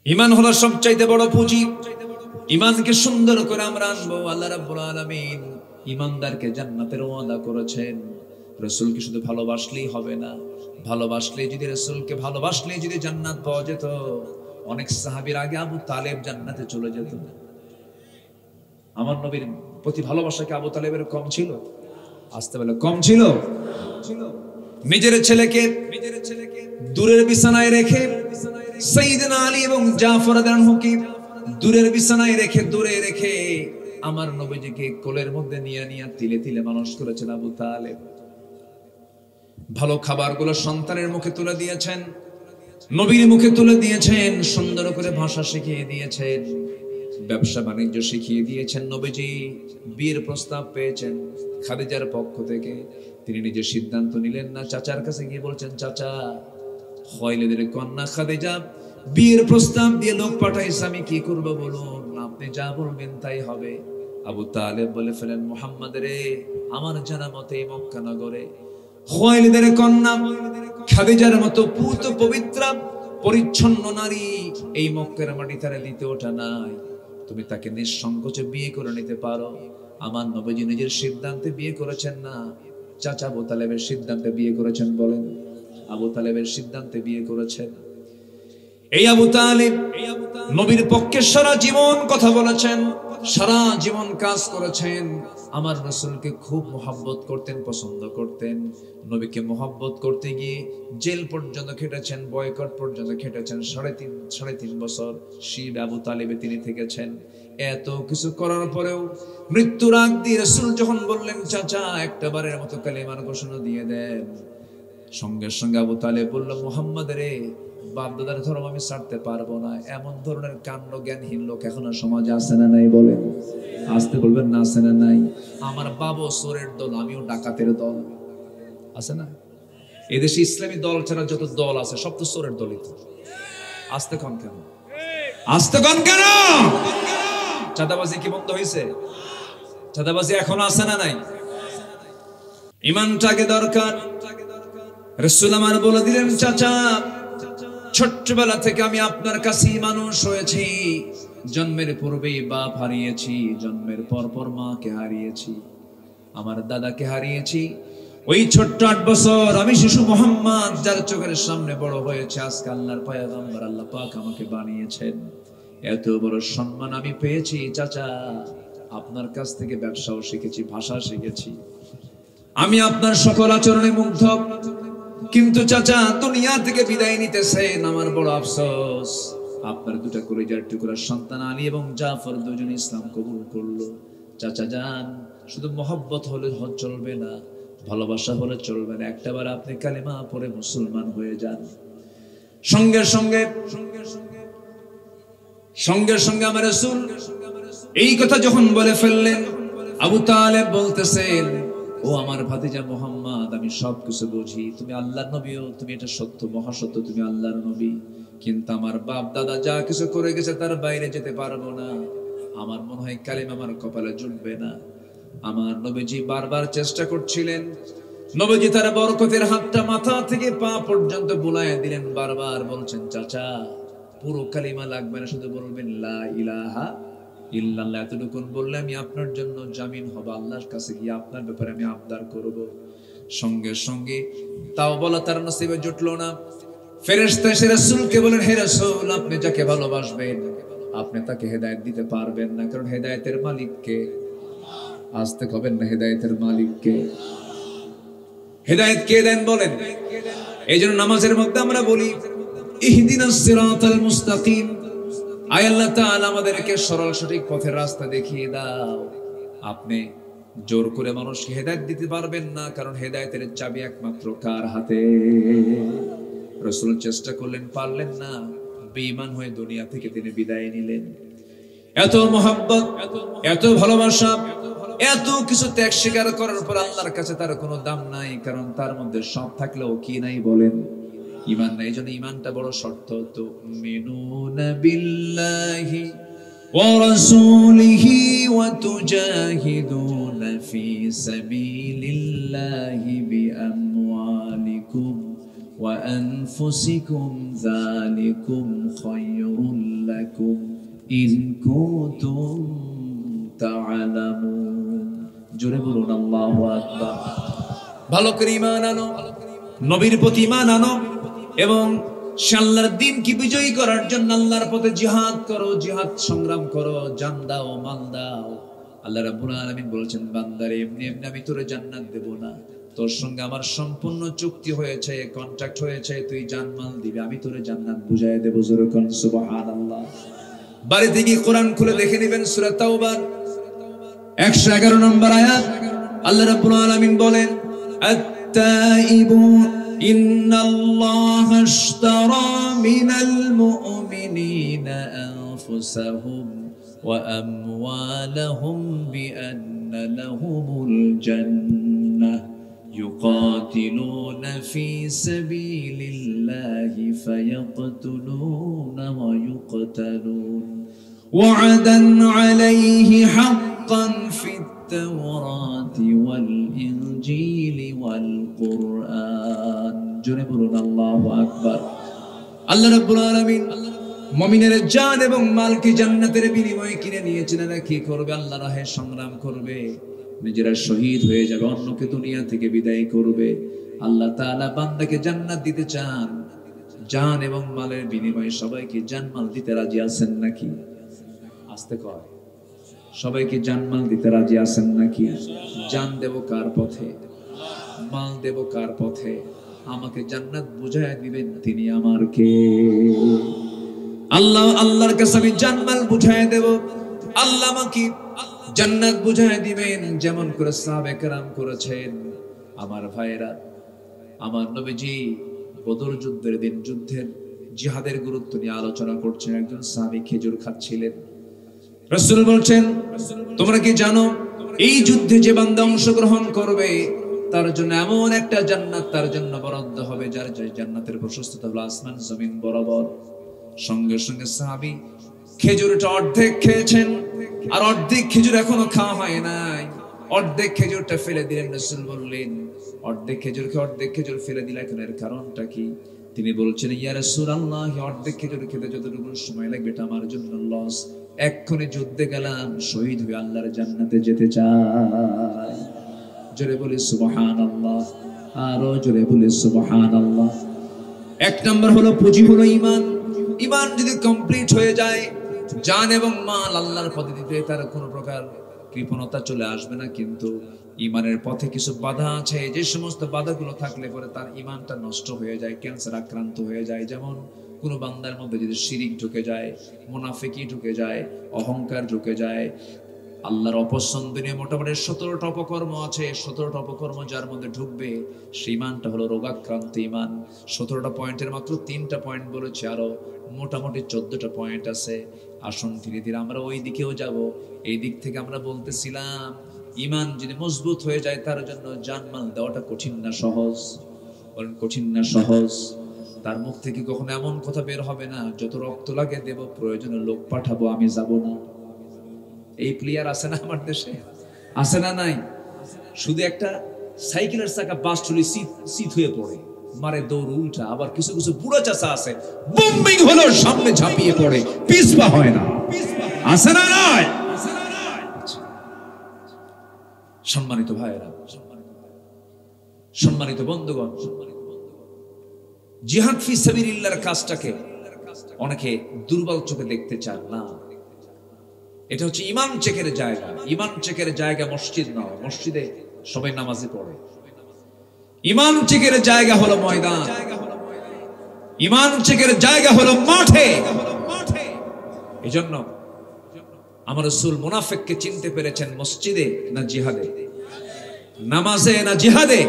ঈমান হলো সবচাইতে বড় পুঁজি। ঈমানকে সুন্দর করে আমরা আনবো। আল্লাহ রাব্বুল আলামিন ঈমানদারকে জান্নাতের ওয়াদা করেছেন। রাসূলকে শুধু ভালোবাসলেই হবে না, ভালোবাসলেই যদি রাসূলকে ভালোবাসলেই যদি জান্নাত পাওয়া যেত, অনেক সাহাবীর আগে আবু তালেব জান্নাতে চলে যেত। আমার নবীর প্রতি ভালোবাসা কি আবু তালেবের কম ছিল? আসতে বলে কম ছিল। নিজের ছেলেকে দূরের বিছানায় রেখে সাইয়েদনা আলী এবং জাফর রাদিয়াল্লাহুকে দূরের বিছানায় রেখে দূরে রেখে আমার নবীজিকে কোলের মধ্যে নিয়ে নিয়ে তিলে তিলে মানুষ করেছেন আবু তালেব। ভালো খাবারগুলো সন্তানের মুখে তুলে দিয়েছেন, নবীর মুখে তুলে দিয়েছেন, সুন্দর করে ভাষা শিখিয়ে দিয়েছেন, ব্যবসা বাণিজ্য শিখিয়ে দিয়েছেন। নবীজি বিয়ের প্রস্তাব পেয়েছেন খাদিজার পক্ষ থেকে, তিনি নিজে সিদ্ধান্ত নিলেন না, চাচার কাছে গিয়ে বলছেন, চাচা খুয়াইলিদের কন্যা খাদিজা বিয়ের প্রস্তাব দিয়ে লোক পাঠাইছে, আমি কি করব বলুন, আপনি যা বলবেন তাই হবে। আবু তালেব বলে ফেলেন, মুহাম্মদ রে, আমার জানা মতে মক্কা নগরে খুয়াইলিদের কন্যা খাদিজার মতো পূত পবিত্র পরিচ্ছন্ন নারী এই মক্কার মাটি তারে দ্বিতীয়টা নাই, তুমি তাকে নিঃসংকোচে বিয়ে করে নিতে পারো। আমার নবীজি নিজের সিদ্ধান্তে বিয়ে করেছেন না, চাচা আবু তালেবের সিদ্ধান্তে বিয়ে করেছেন। বলেন, আবু তালেবের সিদ্ধান্তে বিয়ে করেছেন। এই আবু তালেব নবীর পক্ষে সারা জীবন কথা বলেছেন, সারা জীবন কাজ করেছেন। আমার রাসূলকে খুব মহব্বত করতেন, পছন্দ করতেন। নবীকে মহব্বত করতে গিয়ে জেল পর্যন্ত খেটেছেন, বয়কট পর্যন্ত খেটেছেন। সাড়ে তিন বছর শিব আবু তালেবে তিনি থেকেছেন। এত কিছু করার পরেও মৃত্যুর আগ দিয়ে রাসূল যখন বললেন, চাচা একটা বারের মতো কালিমার ঘোষণা দিয়ে দেন, সঙ্গে সঙ্গে আবু তালেব বলল, মুহাম্মদ রে, বাপ দাদার ধর্ম আমি ছাড়তে পারবো না। এমন ধরনের কাণ্ড জ্ঞানহীন লোক এখনো সমাজে আছে না নাই? বলেন, আসতে বলবেন না, আছে না নাই? আমার বাবা চোরের দল, আমিও ডাকাতের দল, আছে না? এদেশে ইসলামী দল ছাড়া যত দল আছে সব তো চোরের দলই। আসতে কন কেন? আসতে কন কেন? চাঁদাবাজি কি বন্ধ হয়েছে? চাঁদাবাজি এখনো আছে না নাই? ঈমানটাকে দরকার। রাসূল আমার বলে দিলেন, চাচা ছোট্টবেলা থেকে আমি আপনার কাছেই মানুষ হয়েছি। জন্মের পূর্বেই বাপ হারিয়েছি, জন্মের পর পর মাকে হারিয়েছি, আমার দাদাকে হারিয়েছি। ওই ছোট্ট 8 বছর আমি শিশু মুহাম্মদ যার চোখের সামনে বড় হয়েছে, আজকে আল্লাহর পয়গম্বর আল্লাহ পাক আমাকে বানিয়েছেন। এত বড় সম্মান আমি পেয়েছি চাচা, আপনার কাছ থেকে ব্যবসাও শিখেছি, ভাষা শিখেছি, আমি আপনার সকল আচরণে মুগ্ধ। কিন্তু চাচা দুনিয়া থেকে বিদায় নিতেছেন, আমার বড় আফসোস। আপনার দুটা কলিজার টুকরার সন্তান আলী এবং জাফর দুজন ইসলাম কবুল করলো। চাচা যান, শুধু মহব্বত হলে চলবে না, ভালোবাসা হলে চলবে না, একটাবার আপনি কালিমা পড়ে মুসলমান হয়ে যান। সঙ্গে সঙ্গে সঙ্গে সঙ্গে আমার রাসূল এই কথা যখন বলে ফেললেন, আবু তালেব বলতেছেন, ও আমার ভাতিজা মুহাম্মদ, আমি সবকিছু বুঝি, তুমি আল্লাহর নবীও, তুমি এটা সত্য, মহাসত্য, তুমি আল্লাহর নবী, কিন্তু আমার বাপ দাদা যা কিছু করে গেছে তার বাইরে যেতে পারবো না। আমার মনে হয় কালিমা আমার কপালে জুটবে না। আমার নবীজি বারবার চেষ্টা করছিলেন। নবীজি তার বরকতের হাতটা মাথা থেকে পা পর্যন্ত বুলাইয়া দিলেন, বারবার বলছেন, চাচা পুরো কালিমা লাগবে না, শুধু বলবেন লা ইলাহা ইল্লাল্লাহ। এতটুকু বললে আমি আপনার জন্য জামিন হব, আল্লাহর কাছে গিয়ে আপনার ব্যাপারে আমি আবদার করব। সঙ্গে সঙ্গে তাও বলা তার নসিবে জুটলো না। ফেরেশতা এসে রাসূলকে বলেন, হে রাসূল, আপনি যাকে ভালোবাসবেন আপনি তাকে হেদায়েত দিতে পারবেন না, কারণ হেদায়েতের মালিক কে? আসতে কবেন না, হেদায়েতের মালিক কে? হেদায়েত কে দেন বলেন? এইজন্য নামাজের মধ্যে আমরা বলি, ইহদিনাস সিরাতাল মুস্তাকিম, আয় আল্লাহ তাআলা আমাদেরকে সরল সঠিক পথের রাস্তা দেখিয়ে দাও। আপনি জোর করে মানুষকে হেদায়েত দিতে পারবেন না, কারণ হেদায়েতের চাবি একমাত্র কার হাতে? রাসূল চেষ্টা করলেন, পারলেন না, বেঈমান হয়ে দুনিয়া থেকে তিনি বিদায় নিলেন। এত মহব্বত, এত ভালোবাসা, এত কিছু ত্যাগ স্বীকার করার পর আল্লাহর কাছে তার কোনো দাম নাই, কারণ তার মধ্যে সব থাকলেও কি নাই বলেন? ঈমান নাই। এইজন্য ঈমানটা বড় শর্ত। তুমিনুনা বিল্লাহি ওয়া রাসূলিহি ওয়া তুজাহিদুনা ফি সাবিলিল্লাহি বিআমওয়ালিকুম ওয়া আনফুসিকুম যালিকুম খায়রুল لكم إن كنتم تعلمون জোরে বলুন আল্লাহু আকবার ভালো করে ঈমান আনো নবীর প্রতি ঈমান আনো এবং আল্লাহর দ্বীন কি বিজয়ী করার জন্য আল্লাহর পথে জিহাদ করো জিহাদ সংগ্রাম করো জান দাও মাল দাও আল্লাহ রাব্বুল আলামিন বলেছেন বান্দারে এমনি এমনি আমি তোরে জান্নাত দেব না তোর সঙ্গে আমার সম্পূর্ণ চুক্তি হয়েছে কন্ট্রাক্ট হয়েছে তুই জান মাল দিবি আমি তোরে জান্নাত বুঝায় দেব জোরে কোন সুবহানাল্লাহ বাড়িতে গিয়ে কোরআন খুলে দেখে নেবেন সূরা তাওবার 111 নম্বর আয়াত আল্লাহ রাব্বুল আলামিন বলেন আত-তাইবুন ইন্নাল্লাহা আশতারা মিনাল মুমিনিনা আনফুসাহুম ওয়া আমওয়ালাহুম বিআন্না লাহুমুল জান্নাহ يقاتلون في سبيل الله فيقتلون ويقتلون وعدا عليه حقا في التوراة والإنجيل والقرآن جنبنا الله أكبر الله رب العالمين মুমিনের জান এবং মালকে জান্নাতের বিনিময়ে কিনে নিয়েছেন এরা কি করবে আল্লাহর রাহে সংগ্রাম করবে নিজেরা শহীদ হয়ে যাবে অন্যকে দুনিয়া থেকে বিদায় করবে আল্লাহ তাআলা বান্দাকে জান্নাত দিতে চান জান এবং মালের বিনিময়ে সবাইকে জান মাল দিতে রাজি আছেন নাকি আস্তে কয় সবাইকে জান মাল দিতে রাজি আছেন নাকি জান দেব কার পথে মাল দেব কার পথে আমাকে জান্নাত বুঝায় দিবেন তিনি আমার কে আল্লাহ আল্লাহর কাছে আমি জান মাল বুঝায় দেব আল্লাহ আমাকে জান্নাত বুঝায় দিবেন যেমন করে সাহাবে কেরাম করেছেন আমার ভাইরা আমার নবীজি বদর যুদ্ধের দিন যুদ্ধের জিহাদের গুরুত্ব নিয়ে আলোচনা করছেন একজন সাহাবী খেজুর খাচ্ছিলেন রাসূল বলছেন তোমরা কি জানো এই যুদ্ধে যে বান্দা অংশগ্রহণ করবে তার জন্য এমন একটা জান্নাত তার জন্য বরাদ্দ হবে যার জান্নাতের প্রশস্ততা হলো আসমান জমিন বরাবর সঙ্গে সঙ্গে সাহাবী খেজুরটা অর্ধেক খেয়েছেন আর অর্ধেক খেজুর এখনো খাওয়া হয় নাই অর্ধেক খেজুরটা ফেলে দিলেন রাসূল বললেন অর্ধেক খেজুর ফেলে দিলা কেন এর কারণটা কি তিনি বলছেন ইয়া রাসূলুল্লাহ অর্ধেক খেজুর খেতে যতটুকু সময় লাগবে এটা আমার জন্য লস এক্ষুনি যুদ্ধে গেলাম শহীদ হয়ে আল্লাহর জান্নাতে যেতে চাই জোরে বলি সুবহানাল্লাহ আরো জোরে বলি সুবহানাল্লাহ এক নাম্বার হলো পুঁজি হলো ঈমান ঈমান যদি কমপ্লিট হয়ে যায় জান এবং মাল আল্লাহর পথে দিতে তার কোনো প্রকার কৃপণতা চলে আসবে না কিন্তু ঈমানের পথে কিছু বাধা আছে যে সমস্ত বাধাগুলো থাকলে পরে তার ঈমানটা নষ্ট হয়ে যায় ক্যান্সার আক্রান্ত হয়ে যায় যেমন কোনো বান্দার মধ্যে যদি শিরিক ঢুকে যায় মুনাফিকি ঢুকে যায় অহংকার ঢুকে যায় আল্লাহর অপছন্দনীয় মোটামুটি 17টা অপকর্ম আছে 17টা অপকর্ম যার মধ্যে ঢুকবে সেই ঈমানটা হলো রোগাক্রান্ত ঈমান 17টা পয়েন্টের মাত্র 3টা পয়েন্ট বলেছে আরো মোটামুটি 14টা পয়েন্ট আছে আসুন ধীরে ধীরে আমরা ওই দিকেও যাব এই দিক থেকে আমরা বলতেছিলাম ঈমান যদি মজবুত হয়ে যায় তার জন্য জানমাল দেওয়াটা কঠিন না সহজ বলেন কঠিন না সহজ তার মুখ থেকে কখনো এমন কথা বের হবে না যত রক্ত লাগে দেব প্রয়োজনে লোক পাঠাবো আমি যাব না এই প্লেয়ার আছে না আমার দেশে আছে না নাই শুধু একটা সাইকেলের চাকা বাস্ট হলে শীত হয়ে পড়ে মারে দৌড় উল্টা আবার কিছু কিছু বুড়ো চাচা আছে বুম্বিং হলো সামনে ঝাঁপিয়ে পড়ে পিছপা হয় না আছে না নাই সম্মানিত ভাইরা সম্মানিত বন্ধুগণ জিহাদ ফি সাবিলিল্লাহর কাজটাকে অনেকে দুর্বল চোখে দেখতে চান না এটা হচ্ছে ঈমান চেকের জায়গা ঈমান চেকের জায়গা মসজিদ নয় মসজিদে সবাই নামাজে পড়ে ঈমান চেকের জায়গা হলো ময়দান ঈমান চেকের জায়গা হলো মাঠে এজন্য আমার রাসূল মুনাফিককে চিনতে পেরেছেন মসজিদে না জিহাদে নামাজে না জিহাদে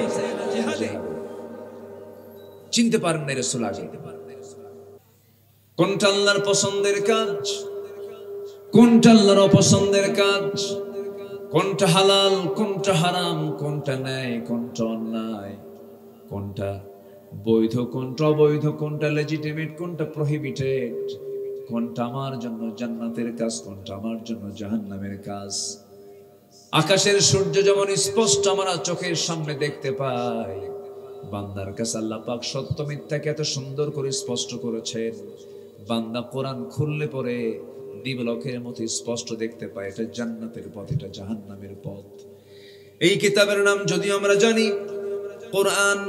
চিনতে পারেন না রাসূল আগে কোনটা আল্লাহর পছন্দের কাজ কোনটা আল্লাহর অপছন্দের কাজ কোনটা হালাল কোনটা হারাম কোনটা ন্যায় কোনটা অন্যায় কোনটা বৈধ কোনটা অবৈধ কোনটা লেজিটিমেট কোনটা প্রহিবিটেড কোনটা আমার জন্য জান্নাতের কাজ কোনটা আমার জন্য জাহান্নামের কাজ আকাশের সূর্য যেমন স্পষ্ট আমরা চোখের সামনে দেখতে পাই বান্দার কাছে আল্লাহ পাক সত্য মিথ্যাকে এত সুন্দর করে স্পষ্ট করেছেন বান্দা কোরআন খুললে পরে দিবলকের মতো স্পষ্ট দেখতে পায় এটা জান্নাতের পথ, এটা জাহান্নামের পথ। এই কিতাবের নাম যদিও আমরা জানি কোরআন,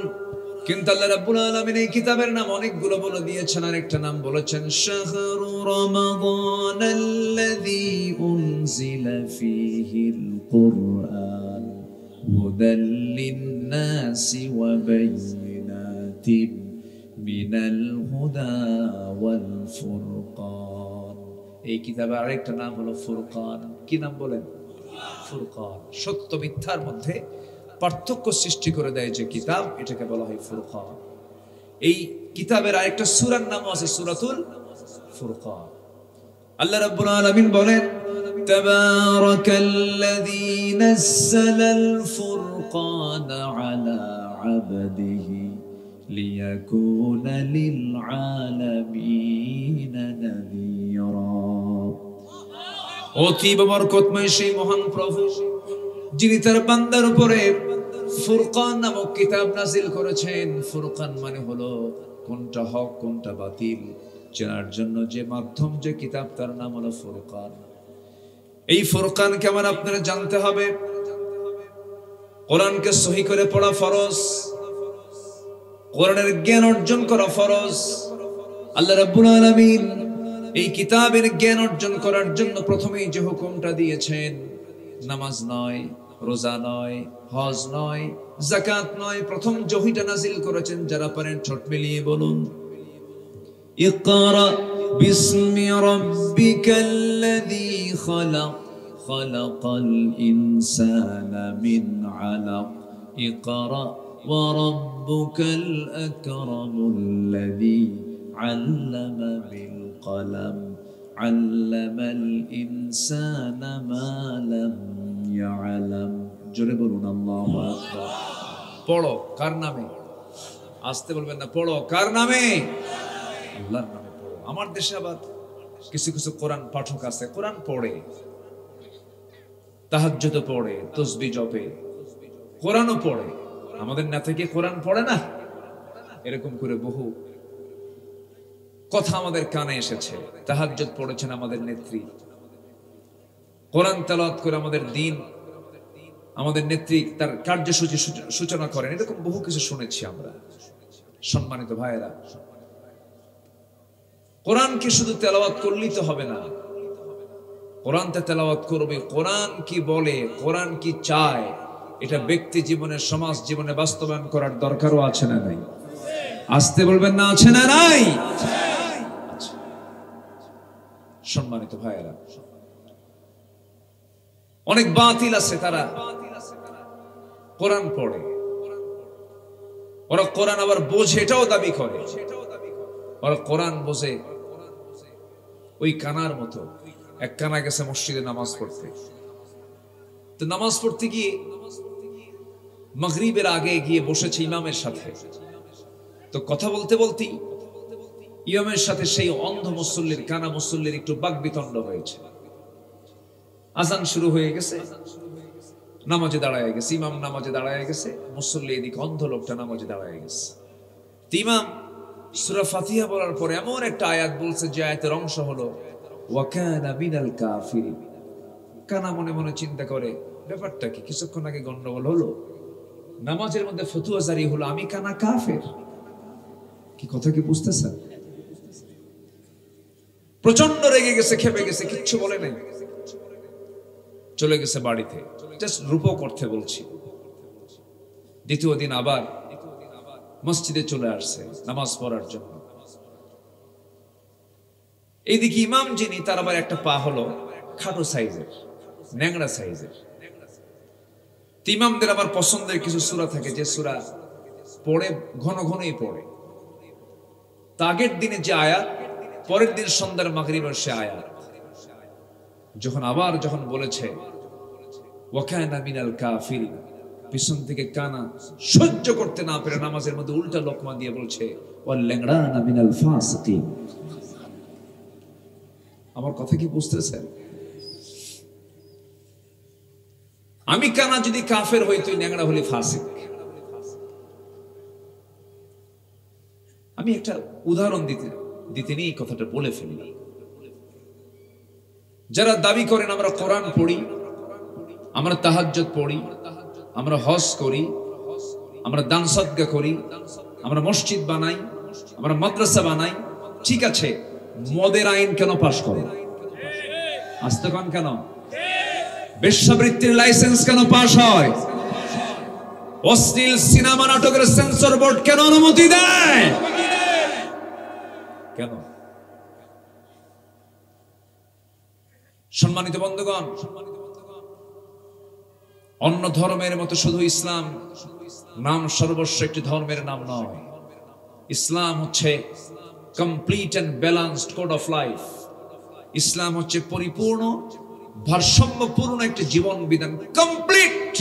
কিন্তু আল্লাহ রাব্বুল আলামিন এই কিতাবের নাম অনেকগুলো বলে দিয়েছেন। আরেকটা নাম বলেছেন শাহরু রমাদানাল্লাযী উনজিলা ফীহিল কুরআন হুদাল লিন-নাসি ওয়া বায়িনাতিন মিনাল হুদা ওয়াল ফুরকান। এই কিতাবের আরেকটা নাম হলো ফুরকান। কি নাম বলেন? ফুরকান। সত্য মিথ্যার মধ্যে পার্থক্য সৃষ্টি করে দেয় যে কিতাব, এটাকে বলা হয় ফুরকান। এই কিতাবের আরেকটা সূরার নাম আছে সূরাতুল ফুরকান। আল্লাহ রাব্বুল আলামিন বলেন তাবারাকাল্লাযী নাযালাল ফুরকানা আলা আবদিহি লিয়াকুনা লিল আলামিন নাযীরা। অতীব বরকতময় সেই মহান প্রভু যিনি তার বান্দার উপরে ফুরকান নামক কিতাব নাজিল করেছেন। ফুরকান মানে হলো কোনটা হক কোনটা বাতিল চেনার জন্য যে মাধ্যম, যে কিতাব, তার নাম হলো ফুরকান। এই ফুরকান কেমন আপনারা জানতে হবে। কোরআনকে সহি করে পড়া ফরজ, কোরআনের জ্ঞান অর্জন করা ফরজ। আল্লাহ রাব্বুল আলামিন এই কিতাবের জ্ঞান অর্জন করার জন্য প্রথমেই যে হুকুমটা দিয়েছেন, নামাজ নয়, রোজা নয়, হজ নয়, যাকাত নয়, প্রথম ওহীটা নাজিল করেছেন। যারা পারেন ঠোঁট মিলিয়ে বলুন ইকরা বিসমি রাব্বিকাল্লাযী খালাক খালাকাল ইনসানা মিন আলাক ইকরা ওয়া রাব্বুকাল আকরামুল্লাযী আল্লামা বিল কলম আল্লামাল ইনসানা মা লাম ইয়ালাম। জোরে বলুন আল্লাহু আকবার। পড়ো কার নামে? আসতে বলবেন না, পড়ো কার নামে? আল্লাহর নামে পড়ো। আমার দেশে আবার কিছু কিছু কোরআন পাঠক আছে, কোরআন পড়ে, তাহাজ্জুদ পড়ে, তাসবিহ জপে, কোরআনও পড়ে। আমাদের নেতা কি কোরআন পড়ে না? এরকম করে বহু কথা আমাদের কানে এসেছে। তাহাজ্জুদ পড়েছেন আমাদের নেত্রী, কোরআন তেলাওয়াত করে আমাদের দিন, আমাদের নেত্রী তার কার্যসূচি সূচনা করেন। এরকম বহু কিছু শুনেছি আমরা। সম্মানিত ভাইয়েরা, কোরআনকে শুধু তেলাওয়াত করলেই তো হবে না, কোরআনটা তেলাওয়াত করবে। কোরআন কি বলে, কোরআন কি চায়, এটা ব্যক্তি জীবনে, সমাজ জীবনে বাস্তবায়ন করার দরকারও আছে না নাই? আসতে বলবেন না, আছে না নাই? সম্মানিত ভাইয়েরা, অনেক বাতিল আছে, তারা কোরআন পড়ে, ওরা কোরআন আবার বোঝে, এটাও দাবি করে। ওরা কোরআন বোঝে ওই কানার মতো। এক কানা গেছে মসজিদে নামাজ পড়তে, তো নামাজ পড়তে গিয়ে মাগরিবের আগে গিয়ে বসেছে ইমামের সাথে। তো কথা বলতে বলতেই ইমামের সাথে সেই অন্ধ মুসল্লির, কানা মুসল্লির একটু বাকবিতণ্ড হয়েছে। আজান শুরু হয়ে গেছে, নামাজে দাঁড়ায় গেছে, ইমাম নামাজে দাঁড়ায় গেছে, মুসল্লি এদিকে অন্ধ লোকটা নামাজে দাঁড়ায় গেছে। ইমাম সূরা ফাতিহা বলার পরে এমন একটা আয়াত বলছে যে আয়াতের অংশ হলো ওয়া কানা মিনাল কাফিরিন। কানা মনে মনে চিন্তা করে, ব্যাপারটা কি? কিছুক্ষণ আগে গন্ডগোল হলো, নামাজের মধ্যে ফতোয়া জারি হলো, আমি কানা কাফের। কি কথা কি বুঝতেছেন? প্রচন্ড রেগে গেছে, খেপে গেছে, কিচ্ছু বলে নাই, চলে গেছে বাড়িতে। জাস্ট রূপক করতে বলছি। দ্বিতীয় দিন আবার মসজিদে চলে আসছে নামাজ পড়ার জন্য। এইদিকে ইমাম যিনি, তার আবার একটা পা হলো খাটো সাইজের, ন্যাংরা সাইজের। ইমামদের আবার পছন্দের কিছু সূরা থাকে যে সূরা পড়ে ঘন ঘনই পড়ে। তা আগের দিনে যে আয়াত, পরের দিন সন্ধ্যার মাগরিবের সে আয়াত। যখন বলেছে ওয়া কানা মিনাল কাফিরিন, পিছন থেকে কানা সহ্য করতে না পেরে নামাজের মধ্যে উল্টা লোকমা দিয়ে বলছে ওয়াল ল্যাংড়ানা মিনাল ফাসিকিন। আমার কথা কি বুঝতেছেন? আমি কানা যদি কাফের হই, তুই ল্যাংড়া হলি ফাসিক। আমি একটা উদাহরণ দিতে নিয়ে এই কথাটা বলে ফেললাম। যারা দাবি করেন আমরা কোরআন পড়ি, আমরা তাহাজ্জুদ পড়ি, আমরা হজ করি, আমরা দান সদকা করি, আমরা মসজিদ বানাই, আমরা মাদ্রাসা বানাই, ঠিক আছে, মদের আইন কেন পাশ করো? আসতে কন কেন? বেশ্যাবৃত্তির লাইসেন্স কেন পাশ হয়? অশ্লীল সিনেমা নাটকের সেন্সর বোর্ড কেন অনুমতি দেয়? কেন? সম্মানিত বন্ধুগণ, অন্য ধর্মের মতো শুধু ইসলাম নাম সর্বস্ব একটি ধর্মের নাম নয়। ইসলাম হচ্ছে complete and balanced code of life. ইসলাম হচ্ছে পরিপূর্ণ ভারসাম্যপূর্ণ একটি জীবন বিধান, কমপ্লিট,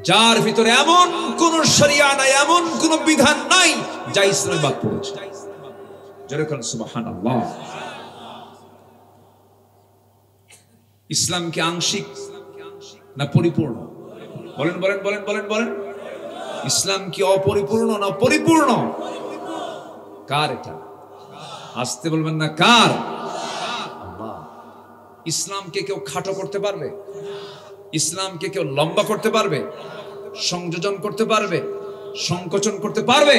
যার ভিতরে এমন কোন শরিয়া নাই, এমন কোন বিধান নাই যা ইসলামে বাদ পড়েছে। যেরকম সুবহানাল্লাহ। ইসলাম কি আংশিক না পরিপূর্ণ? বলেন বলেন বলেন বলেন বলেন। ইসলাম কি অপরিপূর্ণ না পরিপূর্ণ? কার এটা? আসতে বলবেন না, কার? আল্লাহ। ইসলামকে কেউ খাটো করতে পারবে? ইসলামকে কেউ লম্বা করতে পারবে? সংযোজন করতে পারবে? সংকোচন করতে পারবে?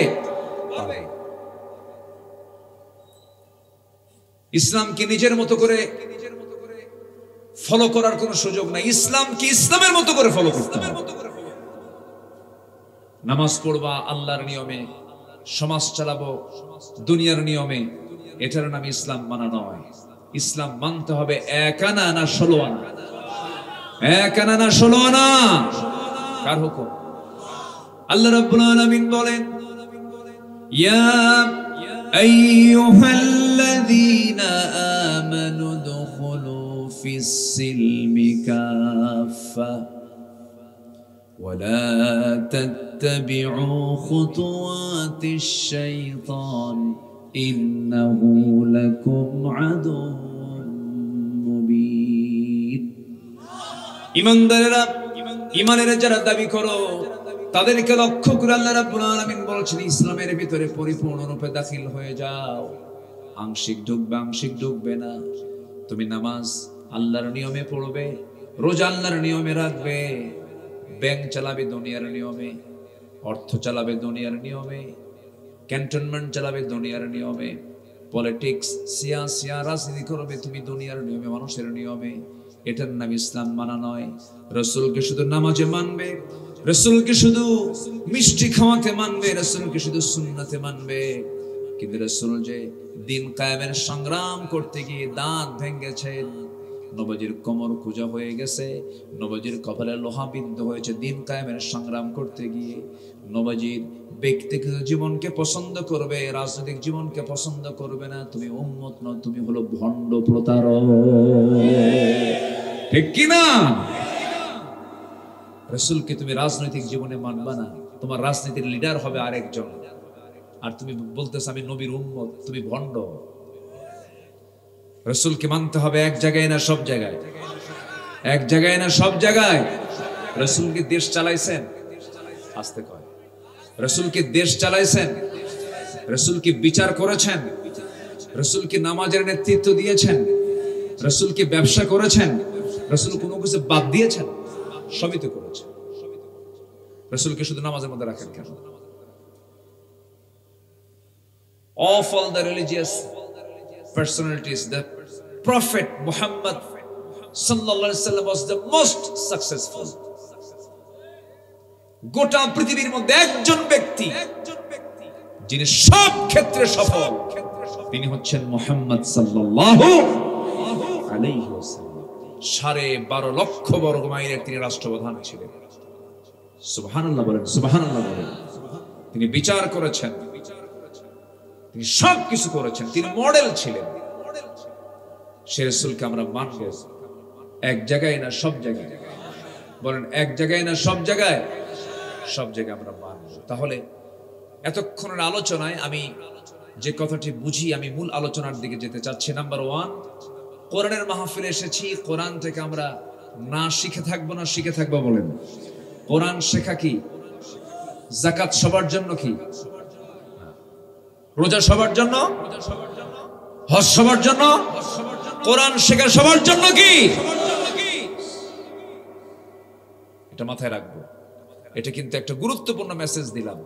ইসলামকে নিজের মতো করে ফলো করার কোন সুযোগ নাই। ইসলামকে ইসলামের মতো করে ফলো করতে হবে। নামাজ পড়বা আল্লাহর নিয়মে, সমাজ চালাবো দুনিয়ার নিয়মে, এটার নাম ইসলাম মানা নয়। ইসলাম মানতে হবে এক আনা না 16 আনা। এক আনা না 16 আনা? কার হুকুম? আল্লাহ রাব্বুল আলামিন বলেন, ইয়া আইয়ুহাল্লাযীনা আমানু দুখুলু ফিস সিলমি কাফা ওয়ালা তাত্তাবিউ খুতুওয়াতিশ শাইতান ইন্নাহু লাকুম আদুউম মুবিন। ঈমানদারেরা, ঈমানের যারা দাবি করো তাদেরকে লক্ষ্য করে আল্লাহ রাব্বুল আলামিন বলেছেন, ইসলামের ভিতরে পরিপূর্ণরূপে দাখিল হয়ে যাও। আংশিক ঢুকবে, আংশিক ঢুকবে না। তুমি নামাজ আল্লাহর নিয়মে পড়বে, রোজা আল্লাহর নিয়মে রাখবে, ব্যাংক চালাবে দুনিয়ার নিয়মে, অর্থ চালাবে দুনিয়ার নিয়মে, ক্যান্টনমেন্ট চালাবে দুনিয়ার নিয়মে, পলিটিক্স সিয়াসিয়া রাজনীতি করবে তুমি দুনিয়ার নিয়মে, মানুষের নিয়মে। এটার নাম ইসলাম মানা নয়। রাসূলকে শুধু নামাজে মানবে, রাসূলকে শুধু মিষ্টি খাওয়াতে মানবে, রাসূলকে শুধু সুন্নাতে মানবে। কিন্তু রাসূল যে দিন কায়েমের সংগ্রাম করতে গিয়ে দাঁত ভেঙেছেন, নবীজির কোমর কুঁজা হয়ে গেছে, নবীজির কপালে লোহা বিদ্ধ হয়েছে দিন কায়েমের সংগ্রাম করতে গিয়ে। নবীজির ব্যক্তিগত জীবনকে পছন্দ করবে, রাজনৈতিক জীবনকে পছন্দ করবে না। তুমি উম্মত নও, তুমি হলো ভণ্ড প্রতারক। ঠিক কি না? রাসূলকে তুমি রাজনৈতিক জীবনে মানবা না, তোমার রাজনীতির লিডার হবে আরেকজন, আর তুমি বলতেছো আমি নবীর উম্মত, তুমি ভণ্ড। রাসূলকে মানতে হবে এক জায়গায় না সব জায়গায়? এক জায়গায় না সব জায়গায়? রাসূল কি দেশ চালাইছেন? আসতে কয়। রাসূল কি দেশ চালাইছেন? রাসূল কি বিচার করেছেন? রাসূল কি নামাজের নেতৃত্ব দিয়েছেন? রাসূল কি ব্যবসা করেছেন? রাসূল কোনো কিছু বাদ দিয়েছেন? সবই তো করেছেন। রাসূলকে শুধু নামাজের মধ্যে রাখেন কেন? Of all the religious personalities, the Prophet Muhammad sallallahu alaihi wasallam was the most successful. গোটা পৃথিবীর মধ্যে একজন ব্যক্তি যিনি সব ক্ষেত্রে সফল, তিনি হচ্ছেন মুহাম্মদ সাল্লাল্লাহু আলাইহি ওয়াসাল্লাম। 12.5 লক্ষ বর্গ মাইলের তিনি রাষ্ট্রপ্রধান ছিলেন। সুবহানাল্লাহ বলেন, সুবহানাল্লাহ বলেন। তিনি বিচার করেছেন, তিনি সব কিছু করেছেন, তিনি মডেল ছিলেন। সে রাসূলকে আমরা মানব এক জায়গায় না সব জায়গায়? বলেন এক জায়গায় না সব জায়গায়? সব জায়গায় আমরা মানব। তাহলে এতক্ষণের আলোচনায় আমি যে কথাটি বুঝি, আমি মূল আলোচনার দিকে যেতে চাচ্ছি। নাম্বার 1, কোরআনের মাহফিলে এসেছি, কোরআন থেকে আমরা না শিখে থাকবো না শিখে থাকবো? বলেন। কোরআন শেখা কি? যাকাত সবার জন্য কি? রোজা সবার জন্য, হজ সবার জন্য, কোরআন শেখা সবার জন্য কি? এটা মাথায় রাখবো। এটা কিন্তু একটা গুরুত্বপূর্ণ মেসেজ দিলাম।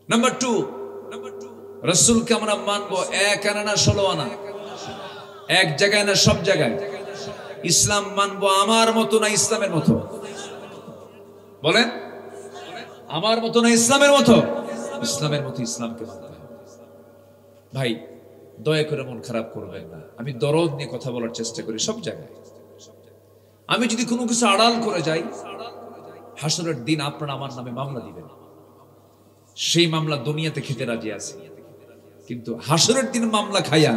নাম্বার 2, রাসূলকে আমরা মানবো 1 আনা না 16 আনা, এক জায়গায় না সব জায়গায়। ইসলাম মানবো আমার মতো না ইসলামের মতো? বলেন, আমার মতো না ইসলামের মতো? ইসলামের মতো ইসলামকে মানতে হবে। ভাই দয়া করে মন খারাপ করবেন না, আমি দরদ নিয়ে কথা বলার চেষ্টা করি সব জায়গায়। আমি যদি কোনো কিছু আড়াল করে যাই, হাসরের দিন আপনারা আমার নামে মামলা দিবেন। সেই মামলা দুনিয়াতে খেতে রাজি আছে, কিন্তু হাসরের দিন মামলা খাইয়া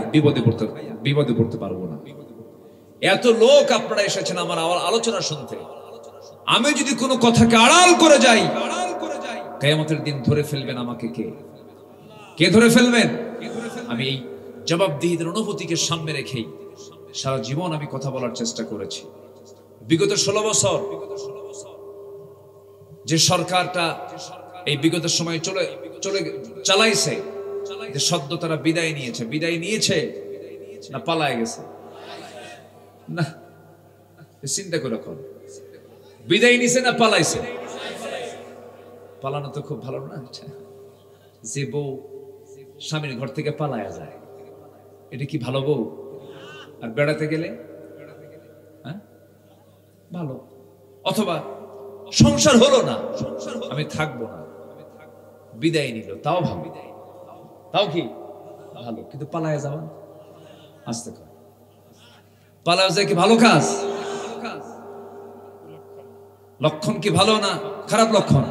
বিপদে পড়তে পারবো না। এত লোক আপনারা এসেছেন আমার আলোচনা শুনতে, আমি যদি কোনো কথাকে আড়াল করে যাই, কিয়ামতের দিন ধরে ফেলবেন আমাকে। কে ধরে ফেলবেন? আমি এই জবাবদিহিতার অনুভূতিকে সামনে রেখেই সারা জীবন আমি কথা বলার চেষ্টা করেছি। বিগত 16 বছর যে সরকারটা এই বিগত সময় চালাইছে, যে সদ্য তারা বিদায় নিয়েছে না পালায় গেছে? না, চিন্তা করে রাখুন, বিদায় নিছে না পালাইছে? পালানো তো খুব ভালো না। যে বউ স্বামীর ঘর থেকে পালায়া যায়, এটা কি ভালো বউ? আর বেড়াতে গেলে ভালো। অথবা সংসার হলো না, আমি থাকবো না, বিদায় নিল, তাও ভালো, তাও কি ভালো। কিন্তু পালায়া যাওয়া, আসতে পালায়া যায় কি ভালো কাজ? লক্ষণ কি ভালো না খারাপ লক্ষণ?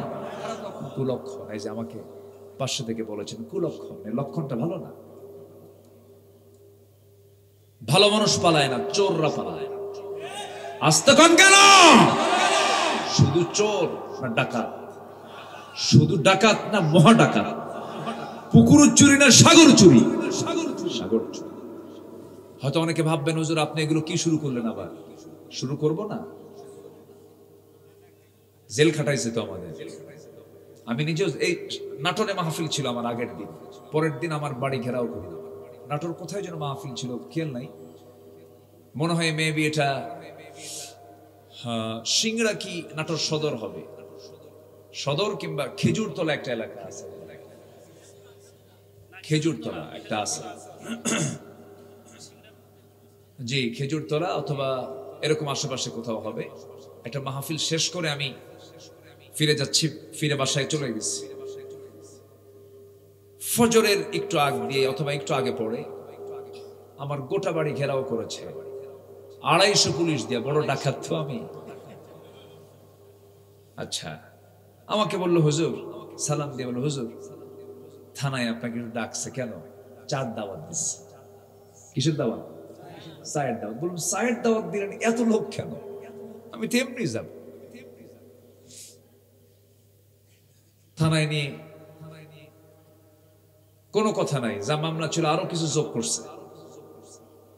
কুলক্ষণ। এই যে আমাকে পাশে থেকে বলেছেন কুলক্ষণ, এই লক্ষণটা ভালো না। ভালো মানুষ পালায় না, চোররা পালায়। আসতে কোন কেন? শুধু চোর না ডাকাত? শুধু ডাকাত না মহা ডাকাত? পুকুর চুরি না সাগর চুরি? সাগর চুরি। হয়তো অনেকে ভাববেন হুজুর আপনি এগুলো কি শুরু করলেন, আবার শুরু করব না? জেল খাটাইছে তো আমাদের। আমি নিজেও এই নাটোরে মাহফিল ছিল আমার আগের দিন, পরের দিন আমার বাড়ি ঘেরাও করি। নাটোর কোথায় যেন মাহফিল ছিল, খেয়াল নাই, মনে হয় মেবি এটা সিংড়া কি নাটোর সদর হবে, সদর কিংবা খেজুরতলা একটা এলাকা আছে, খেজুরতলা একটা আছে, জি খেজুরতলা অথবা এরকম আশেপাশে কোথাও হবে। একটা মাহফিল শেষ করে আমি ফিরে যাচ্ছি, ফিরে বাসায় চলে গেছি। ফজরের একটু আগ দিয়ে অথবা একটু আগে পড়ে আমার গোটা বাড়ি ঘেরাও করেছে 250 পুলিশ দিয়ে। বড় ডাকাত তো আমি। আচ্ছা, আমাকে বললো হুজুর, সালাম দিয়ে বললো হুজুর থানায় আপনাকে ডাকছে। কেন? 4 দাওয়াত দিচ্ছে। কিসের দাওয়াত? চায়ের দাওয়াত। বললাম চায়ের দাওয়াত দিলেন, এত লোক কেন? আমি তো এমনি যাব। থানায় নিয়ে কোনো কথা নাই, যা মামলা ছিল আরো কিছু যোগ করছে।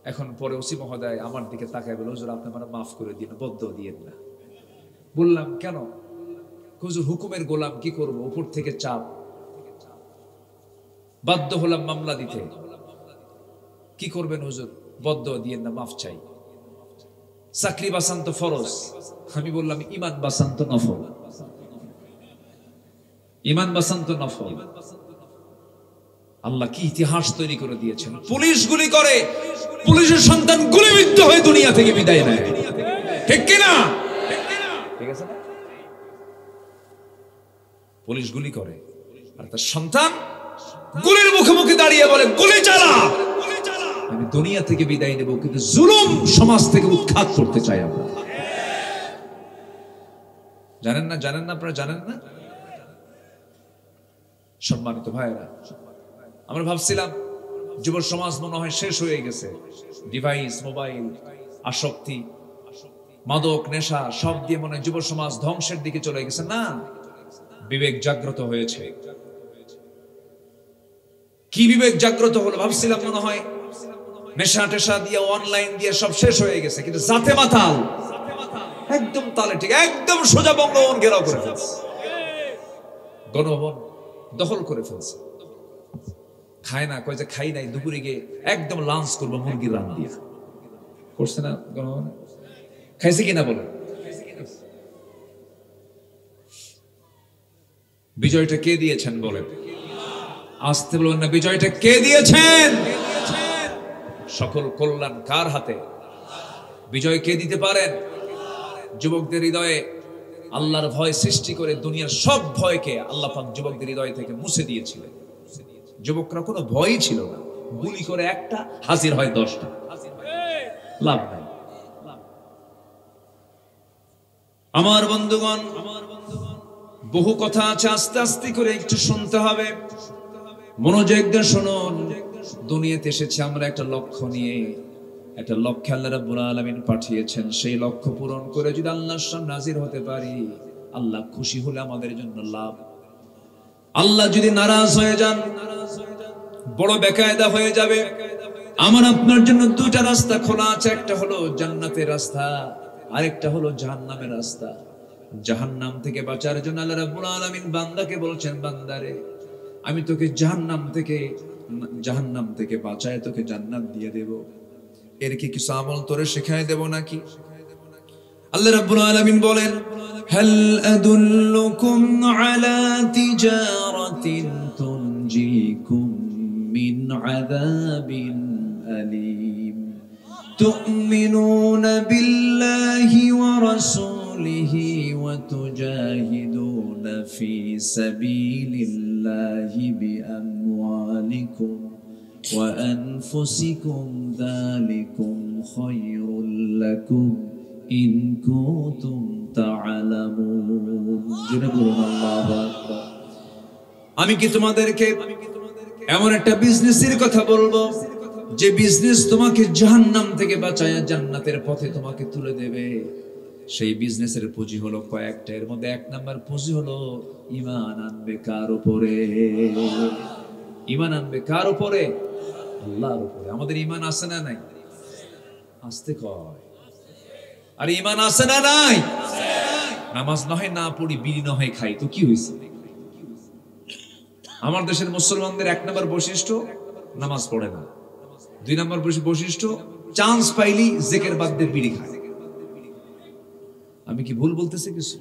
এখন পরে ওসি মহোদয় আমার দিকে তাকায় বলে হুজুর আপনি মানে মাফ করে দিন, বদ্ধ দিয়েন না। বললাম কেন? হুজুর হুকুমের গোলাম, কি করব, উপর থেকে চাপ, বাধ্য হলাম মামলা দিতে। কি করবেন হুজুর? বদ্ধ দিয়েন না, মাফ চাই। চাকরি বাঁচান তো ফরজ। আমি বললাম ইমান বাঁচান তো নফল। ইমান বাঁচান তো নফল। আল্লাহ কি ইতিহাস তৈরি করে দিয়েছেন। পুলিশ গুলি করে, পুলিশের সন্তান গুলিবিদ্ধ হয়ে দুনিয়া থেকে বিদায় নেয়, ঠিক কিনা? ঠিক আছে না? পুলিশ গুলি করে আর তার সন্তান গুলির মুখোমুখি দাঁড়িয়ে বলে গুলি চালা, আমি দুনিয়া থেকে বিদায় নেব, কিন্তু জুলুম সমাজ থেকে উৎখাত করতে চাই আমরা। জানেন না? জানেন না? আপনারা জানেন না? সম্মানিত ভাইরা, আমরা ভাবছিলাম যুব সমাজ মনে হয় শেষ হয়ে গেছে। ডিভাইস, মোবাইল, আসক্তি, মাদক, নেশা সব দিয়ে মনে হয় যুব সমাজ ধ্বংসের দিকে চলে গেছে। না, বিবেক জাগ্রত হয়েছে। কি বিবেক জাগ্রত হলো? ভাবছিলাম মনে হয় নেশা টেশা দিয়ে, অনলাইন দিয়ে সব শেষ হয়ে গেছে, কিন্তু জাতে মাতাল একদম তালে ঠিক, একদম সোজা বঙ্গভবন ঘেরাও করে ফেলছে, গণভবন দখল করে ফেলছে। খায় না, কয় যে খাই নাই, দুপুরে গিয়ে একদম লাঞ্চ করবো মুরগির রান দিয়া। করছে না? খাইছে কিনা বলে? বিজয়টা কে দিয়েছেন বলেন? আসতে বলবেন না, বিজয়টা কে দিয়েছেন? সকল কল্যাণ কার হাতে? বিজয় কে দিতে পারেন? যুবকদের হৃদয়ে আল্লাহর ভয় সৃষ্টি করে দুনিয়ার সব ভয়কে আল্লাহ পাক যুবকদের হৃদয় থেকে মুছে দিয়েছিলেন। যুবকরা কোনো ভয়ই ছিল না, গুলি করে একটা হাজির হয় 10টা, লাভ নাই। আমার বন্ধুগণ, বহু কথা আছে, আস্তে আস্তে করে একটু শুনতে হবে, মনোযোগ দিয়ে শুনুন। দুনিয়াতে এসেছি আমরা একটা লক্ষ্য নিয়ে, একটা লক্ষ্যে আল্লাহ রাব্বুল আলামিন পাঠিয়েছেন। সেই লক্ষ্য পূরণ করে যদি আল্লাহর সামনে হাজির হতে পারি, আল্লাহ খুশি হলে আমাদের জন্য লাভ। আল্লাহ যদি নারাজ হয়ে যান, বড় বেকায়দা হয়ে যাবে। আমার আপনার জন্য দুইটা রাস্তা খোলা আছে, একটা হলো জান্নাতের রাস্তা, আরেকটা হলো জাহান্নামের রাস্তা। জাহান্নাম থেকে বাঁচার জন্য আল্লাহ রাব্বুল আলামিন বান্দাকে বলছেন, বান্দারে আমি তোকে জাহান্নাম থেকে বাঁচায় তোকে জান্নাত দিয়ে দেব। এর কি কিছু আমল তোরে শেখায় দেব নাকি? আল্লাহ রাব্বুল আলামিন বলেন, হাল আদুল্লুকুম আলা তিজারাতিন তুনজিকুম মিন আযাবিন আলীম তুমিনুনা বিল্লাহি ওয়া রাসূলিহি ওয়া তুজাহিদুনা ফি সাবিলিল্লাহি বিআমওয়ালিকুম ওয়া আনফুসিকুম যালিকুম খায়রুল লাকুম ইন কুনতুম তা'লামুন। জোরে বলুন আল্লাহু আকবার। আমি কি তোমাদেরকে এমন একটা বিজনেসের কথা বলবো যে বিজনেস তোমাকে জাহান্নাম থেকে বাঁচায় জান্নাতের পথে তোমাকে তুলে দেবে। সেই বিজনেসের পুঁজি হলো কয়েকটা, এর মধ্যে 1 নাম্বার পুঁজি হলো ঈমান আনবে কার উপরে? ঈমান আনবে কার উপরে? আল্লাহর উপরে। আমাদের ঈমান আছে না নাই? আসতে কয়, আর ঈমান আছে না নাই? নামাজ নয় না পড়ি, বিড়ি নয় খাই, তো কি হয়েছে? আমার দেশের মুসলমানদের 1 নম্বর বৈশিষ্ট্য নামাজ পড়ে না, 2 নম্বর বৈশিষ্ট্য চান্স পাইলি জিকির বাদ দিয়ে বিড়ি খায়। আমি কি ভুল বলতেছি কিছু?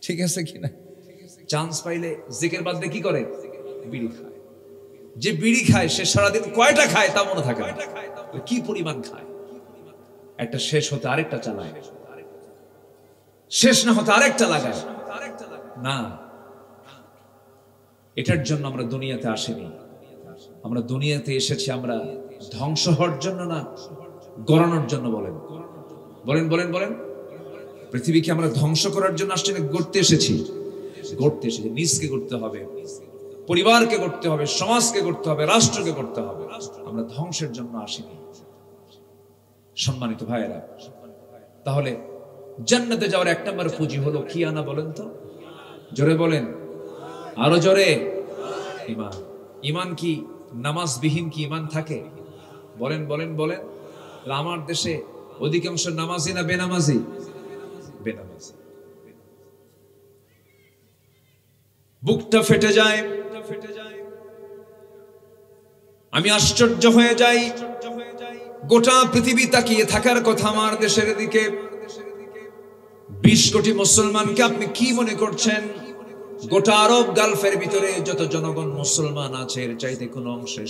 ঠিক আছে কিনা? চান্স পাইলে জিকির বাদ দিয়ে কি করে? বিড়ি খায়। যে বিড়ি খায় সে সারাদিন কয়টা খায় তা মনে থাকে না, কি পরিমাণ খায়। একটা শেষ হতে আরেকটা চালায়, শেষ না হতে আরেকটা লাগায়। না, এটার জন্য আমরা দুনিয়াতে আসিনি। আমরা দুনিয়াতে এসেছি আমরা ধ্বংস হওয়ার জন্য না, গড়ানোর জন্য। বলেন বলেন বলেন বলেন। পৃথিবীকে আমরা ধ্বংস করার জন্য আসছি না, গড়তে এসেছি। গড়তে এসেছি, নিজকে গড়তে হবে, পরিবারকে গড়তে হবে, সমাজকে গড়তে হবে, রাষ্ট্রকে গড়তে হবে। আমরা ধ্বংসের জন্য আসিনি। সম্মানিত ভাইয়েরা, তাহলে জান্নাতে যাওয়ার 1 নম্বর পুঁজি হলো কি আনা বলেন তো? জোরে বলেন, আরো জোরে। ঈমান। ঈমান কি নামাজবিহীন কি ঈমান থাকে? বলেন বলেন বলেন। আমার দেশে অধিকাংশ নামাজি না বেনামাজি? বেনামাজি। বুকটা ফেটে যায়, আমি আশ্চর্য হয়ে যাই। গোটা পৃথিবী তাকিয়ে থাকার কথা আমার দেশের দিকে। 20 কোটি মুসলমানকে আপনি কি মনে করছেন? গোটা আরব গালফের ভিতরে যত জনগণ মুসলমান আছে এর চাইতে কোন অংশে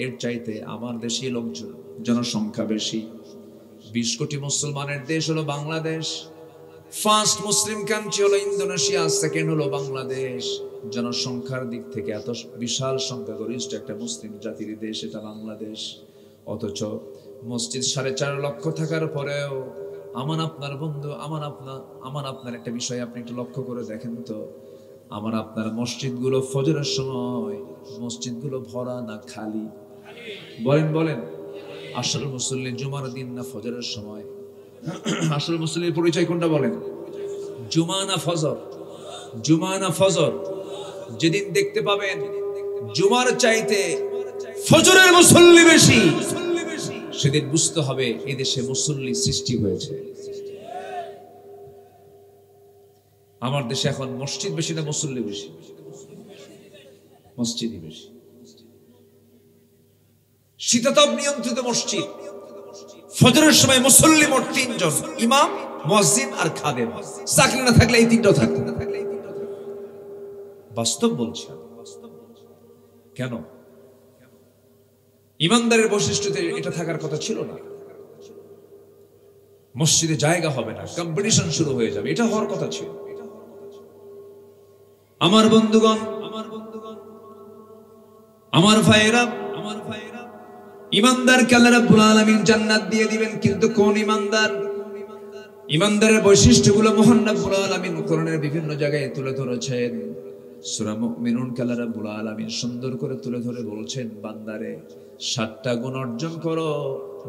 এর চাইতে আমার দেশে লোকজন জনসংখ্যা বেশি। 20 কোটি মুসলমানের দেশ হলো বাংলাদেশ। ফার্স্ট মুসলিম কান্ট্রি হলো ইন্দোনেশিয়া, সেকেন্ড হলো বাংলাদেশ। জনসংখ্যার দিক থেকে এত বিশাল সংখ্যাগরিষ্ঠ একটা মুসলিম জাতির দেশ এটা বাংলাদেশ। অথচ মসজিদ 4.5 লক্ষ থাকার পরেও আমার আপনার বন্ধু, আমার আপনার একটা বিষয় আপনি একটু লক্ষ্য করে দেখেন তো, আমার আপনার মসজিদগুলো ফজরের সময় মসজিদগুলো ভরা না খালি? বলেন বলেন। আসল মুসল্লি জুমার দিন না ফজরের সময়? আসল মুসল্লির পরিচয় কোনটা বলেন? জুমা না ফজর? জুমা না ফজর? যেদিন দেখতে পাবেন জুমার চাইতে ফজরের মুসল্লি বেশি, সেদিন বুঝতে হবে এই দেশে মুসল্লি সৃষ্টি হয়েছে। আমার দেশে এখন মসজিদ বেশি না মুসল্লি বেশি? মসজিদই বেশি। শীতাতপ নিয়ন্ত্রিত মসজিদ, ফজরের সময় মুসল্লি মোট 3 জন, ইমাম, মুয়াজ্জিন আর খাদেম। চাকরি না থাকলে এই 3টাও থাকতো। বাস্তব বলছি। কেন? ইমানদারের বৈশিষ্ট্যতে এটা থাকার কথা ছিল না। মসজিদে জায়গা হবে না, কম্পিটিশন শুরু হয়ে যাবে, এটা হওয়ার কথা ছিল। আমার বন্ধুগণ, আমার ভাইয়েরা, ইমানদারকে আল্লাহ রাব্বুল আলামিন জান্নাত দিয়ে দিবেন, কিন্তু কোন ইমানদার? ইমানদারের বৈশিষ্ট্যগুলো মহান রাব্বুল আলামিন কোরআনের বিভিন্ন জায়গায় তুলে ধরেছেন। সূরা মুমিনুনকে আল্লাহ রাব্বুল আলামিন সুন্দর করে তুলে ধরে বলছেন, বান্দারে 7টা গুণ অর্জন করো,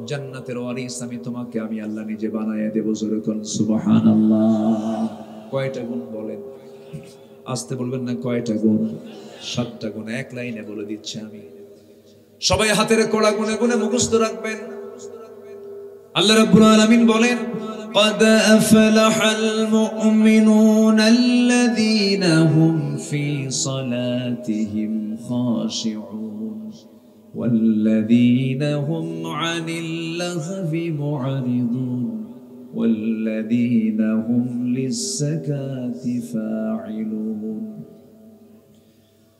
জান্নাতের ওয়ারিস তোমাকে আমি আল্লাহ নিজে বানায় দেব। জোরে কোন সুবহানাল্লাহ। কয়টা গুণ বলেন? আসতে বলবেন না, কয়টা গুণ? 7টা গুণ। এক লাইনে বলে দিচ্ছি আমি, সবাই হাতের কড়া গুনে গুনে মুখস্থ রাখবেন। আল্লাহ রাব্বুল আলামিন বলেন, قد أفلح المؤمنون الذين هم في صلاتهم خاشعون والذين هم عن اللغو معرضون والذين هم للزكاة فاعلون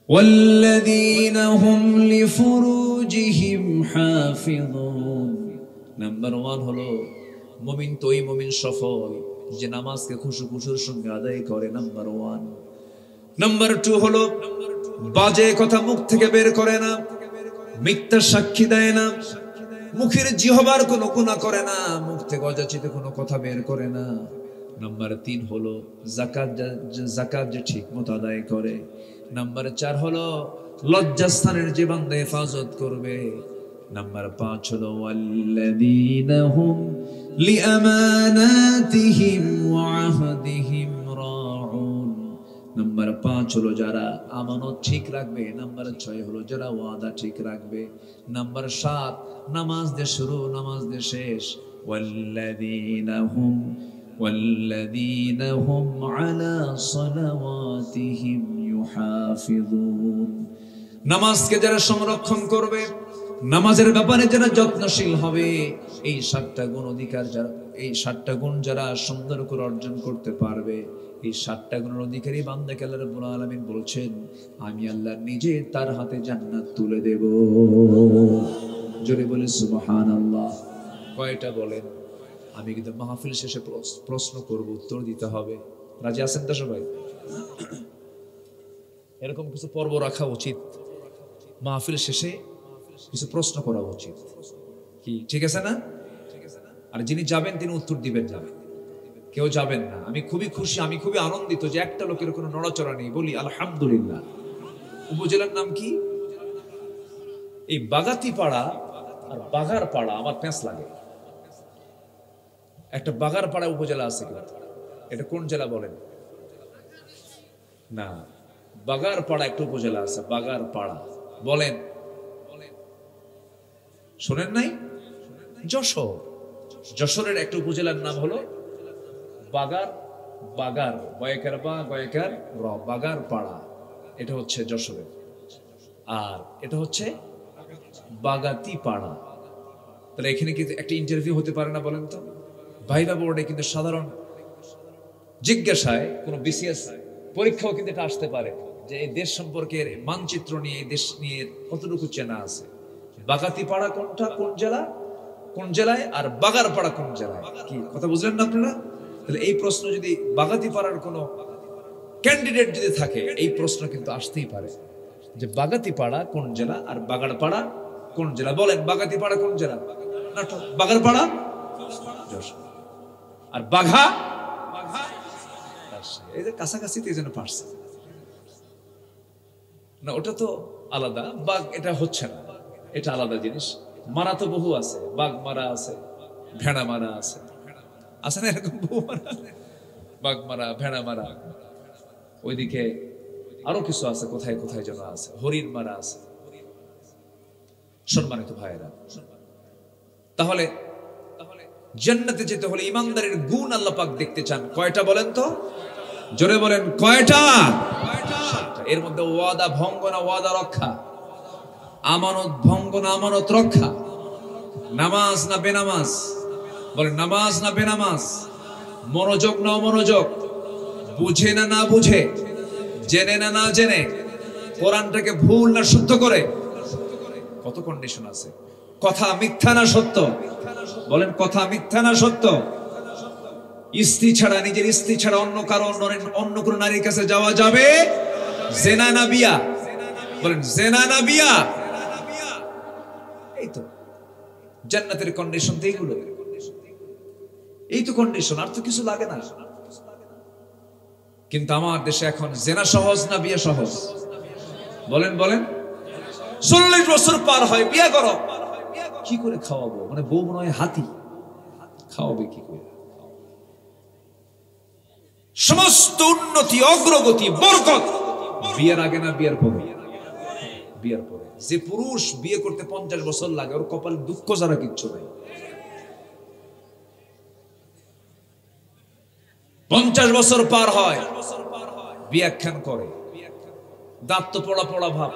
والذين هم لفروجهم حافظون। নাম্বার 1 হলো মুমিন। তো এই মুমিন সফল যে নামাজকে খুশুর সঙ্গে আদায় করে, নাম্বার 1। নাম্বার 2 হলো বাজে কথা মুখ থেকে বের করে না, মিথ্যা সাক্ষী দেয় না, মুখের জিহবার কোনো গুনাহ করে না, মুখ থেকে অযাচিত কোনো কথা বের করে না। নাম্বার 3 হলো যাকাত যে ঠিক মতো আদায় করে। নাম্বার 4 হলো লজ্জাস্থানের যে বান্দা হেফাজত করবে। নাম্বার 5 হলো ওয়াল্লাযীনা হুম লিআমানাতিহিম ওয়া আহদিহিম রাউন। নাম্বার 5 হলো যারা আমানত ঠিক রাখবে। নাম্বার 6 হলো যারা ওয়াদা ঠিক রাখবে। নাম্বার 7 নামাজ দিয়ে শুরু, নামাজ দিয়ে শেষ। ওয়াল্লাযীনা হুম আলা সালাওয়াতিহিম ইউহাফিজুন। নামাজকে যারা সংরক্ষণ করবে, নামাজের ব্যাপারে যারা যত্নশীল হবে, এই 7টা গুণ অধিকার যারা, এই 7টা গুণ যারা সুন্দর করে অর্জন করতে পারবে, এই 7টা গুণের অধিকারী বান্দাকে আল্লাহ রাব্বুল আলামিন বলছেন, আমি আল্লাহ নিজে তার হাতে জান্নাত তুলে দেব। জোরে বলে সুবহানাল্লাহ। কয়টা বলেন? আমি কিন্তু মাহফিল শেষে প্রশ্ন করব, উত্তর দিতে হবে। রাজি আছেন তো সবাই? এরকম কিছু পর্ব রাখা উচিত, মাহফিল শেষে কিছু প্রশ্ন করা উচিত, কি ঠিক আছে না? আর যিনি যাবেন তিনি উত্তর দিবেন, যাবেন, কেউ যাবেন না। আমি খুবই খুশি, আমি খুবই আনন্দিত যে একটা লোকের কোনো নড়াচড়া নেই। বলি আলহামদুলিল্লাহ। উপজেলার নাম কি? এই বাগাতিপাড়া আর বাগারপাড়া আমার প্যাঁচ লাগে। একটা বাগারপাড়া উপজেলা আছে, এটা কোন জেলা বলেন? না, বাগারপাড়া একটা উপজেলা আছে, বাগারপাড়া বলেন, শোনেন নাই? যশোর। যশোরের একটা উপজেলার নাম হলো বাগার বয়কার বা গয়কার র, বাগারপাড়া। এটা হচ্ছে যশোরের। আর এটা হচ্ছে বাগাতিপাড়া। তাহলে এখানে কি একটা ইন্টারভিউ হতে পারে না বলেন তো? ভাইবা বোর্ডে কিন্তু সাধারণ জিজ্ঞাসায় কোন বিসিএস পরীক্ষাও কিন্তু এটা আসতে পারে যে এই দেশ সম্পর্কে মানচিত্র নিয়ে, এই দেশ নিয়ে কতটুকু চেনা আছে। বাগাতিপাড়া কোনটা, কোন জেলা, কোন জেলায়, আর বাগারপাড়া কোন জেলায়, কি কথা বুঝলেন না আপনারা? তাহলে এই প্রশ্ন যদি বাগাতিপাড়ার কোনো ক্যান্ডিডেট যদি থাকে, এই প্রশ্ন কিন্তু আসতেই পারে যে বাগাতিপাড়া কোন জেলা আর বাগারপাড়া কোন জেলা। বলেন, বাগাতিপাড়া কোন জেলা? নাটোর। বাগারপাড়া যশোর। আর বাঘা এই যে কাছাকাছি যেন পারছে না, ওটা তো আলাদা। বাঘ এটা হচ্ছে না, এটা আলাদা জিনিস। মারা তো বহু আছে, বাঘ মারা আছে, ভেড়া মারা আছে, আছে না এরকম বহু মারা? বাঘ মারা, ভেড়া মারা, ওইদিকে আরো কিছু আছে, কোথায় কোথায় যেন আছে, হরিণ মারা আছে। সম্মানিত ভাইয়েরা, তাহলে জান্নাতে যেতে হলে ইমানদারের গুণ আল্লাহ পাক দেখতে চান। কয়টা বলেন তো? জোরে বলেন, কয়টা? এর মধ্যে ওয়াদা ভঙ্গ না ওয়াদা রক্ষা, আমানত ভঙ্গ না আমানত রক্ষা, নামাজ না বেনামাজ, বলেন নামাজ না বেনামাজ, মনোযোগ না অমনোযোগ, বুঝে না না বুঝে, জেনে না না জেনে, কোরআনটাকে ভুল না শুদ্ধ করে, কত কন্ডিশন আছে। কথা মিথ্যা না সত্য, বলেন কথা মিথ্যা না সত্য। স্ত্রী ছাড়া, নিজের স্ত্রী ছাড়া অন্য কোন নারীর কাছে যাওয়া যাবে? জেনা না বিয়া, বলেন জেনা না বিয়া। এই তো জান্নাতের কন্ডিশন, তো এইগুলো, এই তো কন্ডিশন, আর তো কিছু লাগে না। কিন্তু আমার দেশে এখন জেনা সহজ না বিয়া সহজ? বলেন বলেন। 40 বছর পার হয়, বিয়া করো, কি করে খাওয়াবো? মানে বউ মনে হয় হাতি, খাওয়াবে কি করে? সমস্ত উন্নতি, অগ্রগতি, বরকত বিয়ের আগে না বিয়ের পরে? বিয়ের পরে। যে পুরুষ বিয়ে করতে 50 বছর লাগে, ওর কপালে দুঃখ ছাড়া কিচ্ছু নাই। 50 বছর পার হয়, বিয়াখ্যান করে, দাঁত তো পড়া পড়া ভাব।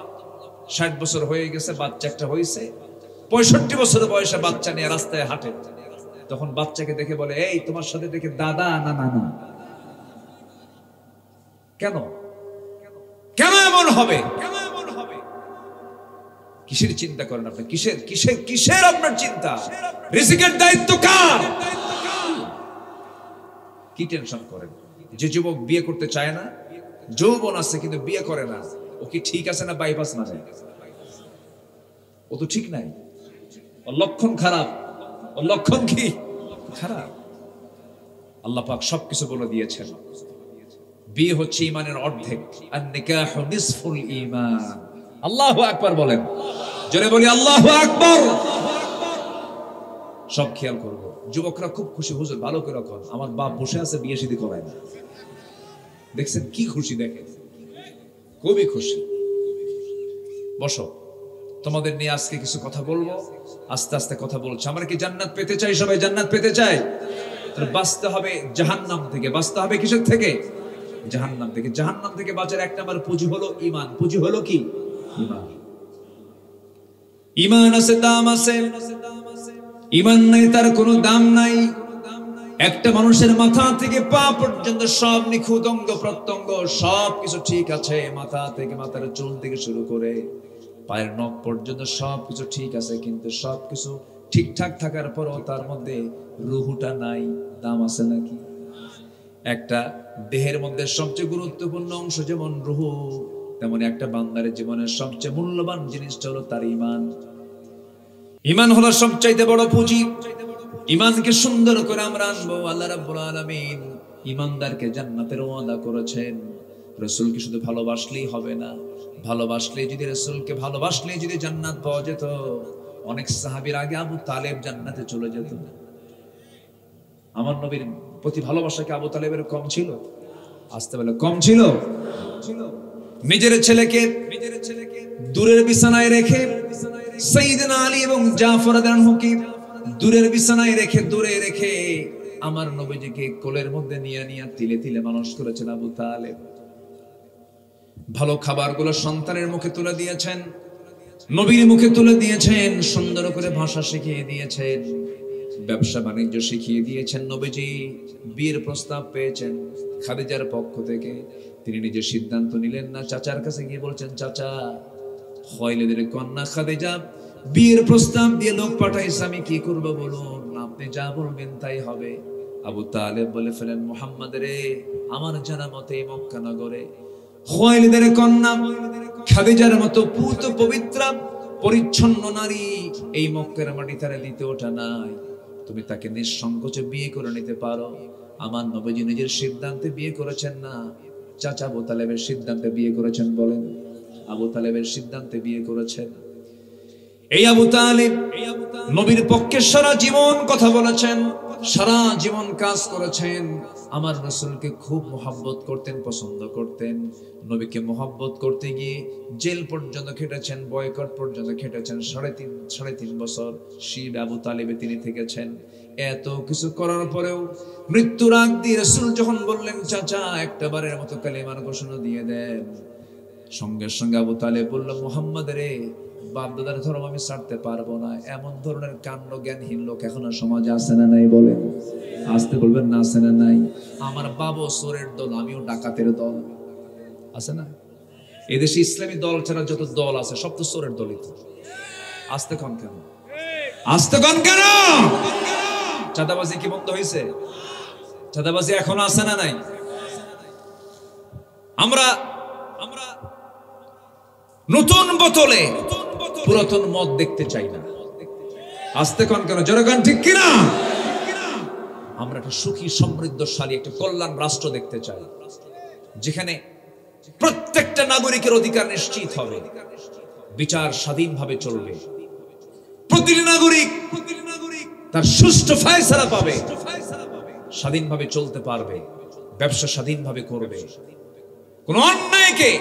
60 বছর হয়ে গেছে, বাচ্চা একটা হয়েছে, 65 বছর বয়সে বাচ্চা নিয়ে রাস্তায় হাঁটে। তখন বাচ্চাকে দেখে বলে, এই তোমার সাথে দেখে দাদা না নানা। কেন কেন এমন হবে? কিসের চিন্তা করেন আপনি? কিসের কিসের কিসের আপনার চিন্তা? রিজিকের দায়িত্ব কার? কি টেনশন করেন? যে যুবক বিয়ে করতে চায় না, যৌবন আছে কিন্তু বিয়ে করে না, ও কি ঠিক আছে না বাইপাস না যায়? ও তো ঠিক নাই, ওর লক্ষণ খারাপ। ওর লক্ষণ কি? খারাপ। আল্লাহ পাক সবকিছু বলে দিয়েছেন। বিয়ে হচ্ছে ঈমানের অর্ধেক, আর নিকাহু নিসফুল ঈমান। আল্লাহু আকবার বলেন, জোরে বলি আল্লাহু আকবার। সব খেয়াল করব। যুবকরা খুব খুশি, হুজুর ভালো করে কর, আমার বাপ বসে আছে বিয়ে শাদী করায় না। দেখছেন কি খুশি, দেখেন খুবই খুশি। বসো, তোমাদের নিয়ে আজকে কিছু কথা বলবো। আস্তে আস্তে কথা বলছি। আমরা কি জান্নাত পেতে চাই? সবাই জান্নাত পেতে চাই। বাঁচতে হবে জাহান্নাম থেকে। বাঁচতে হবে কিসের থেকে? জাহান্নাম থেকে। জাহান্নাম থেকে বাঁচার এক নাম্বার পুঁজি হলো ঈমান। পুঁজি হলো কি? ঈমান। ঈমান আছে, দাম আছে। ঈমান নাই, তার কোনো দাম নাই। একটা মানুষের মাথা থেকে পা পর্যন্ত সব নিখুঁত, অঙ্গ প্রত্যঙ্গ সব কিছু ঠিক আছে। মাথা থেকে, মাথার চুল থেকে শুরু করে পায়ের নখ পর্যন্ত সব কিছু ঠিক আছে, কিন্তু সব কিছু ঠিকঠাক থাকার পরও তার মধ্যে রুহুটা নাই। দাম আছে নাকি? একটা দেহের মধ্যে সবচেয়ে গুরুত্বপূর্ণ অংশ যেমন রুহু, তেমন একটা বান্দারের জীবনের সবচেয়ে মূল্যবান জিনিসটা হলো তার ঈমান। ঈমান হলো সবচাইতে বড় পুঁজি। ঈমানকে সুন্দর করে আমরা আনবো। আল্লাহ রাব্বুল আলামিন ঈমানদারকে জান্নাতের ওয়াদা করেছেন। রাসূলকে শুধু ভালোবাসলেই হবে না, ভালোবাসলেই যদি রাসূলকে ভালোবাসলেই যদি জান্নাত পাওয়া যেত, অনেক সাহাবীর আগে আবু তালেব জান্নাতে চলে যেত। আমার নবীর প্রতি ভালোবাসা কি আবু তালেবের কম ছিল? আসতে বলে কম ছিল? নিজের ছেলেকে দূরের বিছানায় রেখে, সাইয়েদনা আলী এবং জাফর রাদিয়াল্লাহু আনহুকে দূরের বিছানায় রেখে, দূরে রেখে আমার নবীজিকে কোলের মধ্যে নিয়ে নিয়ে তিলে তিলে মানুষ করেছেন আবু তালেব। ভালো খাবারগুলো সন্তানের মুখে তুলে দিয়েছেন, নবীর মুখে তুলে দিয়েছেন, সুন্দর করে ভাষা শিখিয়ে দিয়েছেন, ব্যবসা বাণিজ্য শিখিয়ে দিয়েছেন। নবীজি বিয়ের প্রস্তাব পেয়েছেন খাদিজার পক্ষ থেকে। তিনি নিজে সিদ্ধান্ত নিলেন না, চাচার কাছে গিয়ে বলছেন, চাচা, খুয়াইলিদের কন্যা খাদিজা বিয়ের প্রস্তাব দিয়ে লোক পাঠাইছে, আমি কি করব বলুন? আপনি যা বলবেন তাই হবে। আবু তালেব বলে ফেলেন, মুহাম্মদ রে, আমার জানা মতে মক্কা নগরে খুয়াইলিদের কন্যা খাদিজার মতো পূত পবিত্র পরিচ্ছন্ন নারী এই মক্কার মাটি তারে দ্বিতীয়টা নাই। তুমি তাকে নিঃসংকোচে বিয়ে করে নিতে পারো। আমার নবীজি নিজের সিদ্ধান্তে বিয়ে করেছেন না, চাচা আবু তালেবের সিদ্ধান্তে বিয়ে করেছেন। বলেন, আবু তালেবের সিদ্ধান্তে বিয়ে করেছেন। এই আবু তালেব নবীর পক্ষে সারা জীবন কথা বলেছেন, সারা জীবন কাজ করেছেন। আমার রাসূলকে খুব মহব্বত করতেন, পছন্দ করতেন। নবীকে মহব্বত করতে গিয়ে জেল পর্যন্ত খেটেছেন, বয়কট পর্যন্ত খেটেছেন। সাড়ে তিন বছর শিব আবু তালেবে তিনি থেকেছেন। এত কিছু করার পরেও মৃত্যুর আগ দিয়ে রাসূল যখন বললেন, চাচা একটা বারের মতো কালিমার ঘোষণা দিয়ে দেন, সঙ্গে সঙ্গে আবু তালেব বলল, মুহাম্মদ রে, বাপ দাদার ধর্ম আমি ছাড়তে পারবো না। এমন ধরনের কাণ্ড জ্ঞানহীন লোক এখনো সমাজে আছে না নাই বলেন? আসতে বলবেন না, আছে না নাই? আমার বাবু চোরের দল, আমিও ডাকাতের দল, আছে না? এদেশে ইসলামী দল ছাড়া যত দল আছে সব তো চোরের দলই। আসতে কন কেন? আসতে কন কেন? চাঁদাবাজি কি বন্ধ হয়েছে? চাঁদাবাজি এখনো আছে না নাই? আমরা নতুন বোতলে পুরাতন মদ দেখতে চাই না। আসতে কন কেন? জোরে কন, ঠিক কিনা? আমরা একটা সুখী সমৃদ্ধশালী একটা কল্যাণ রাষ্ট্র দেখতে চাই, যেখানে প্রত্যেকটা নাগরিকের অধিকার নিশ্চিত হবে, বিচার স্বাধীনভাবে চলবে, প্রতিটি নাগরিক তার সুষ্ঠু ফয়সালা পাবে, স্বাধীনভাবে চলতে পারবে, ব্যবসা স্বাধীনভাবে করবে, কোন অন্যায়কে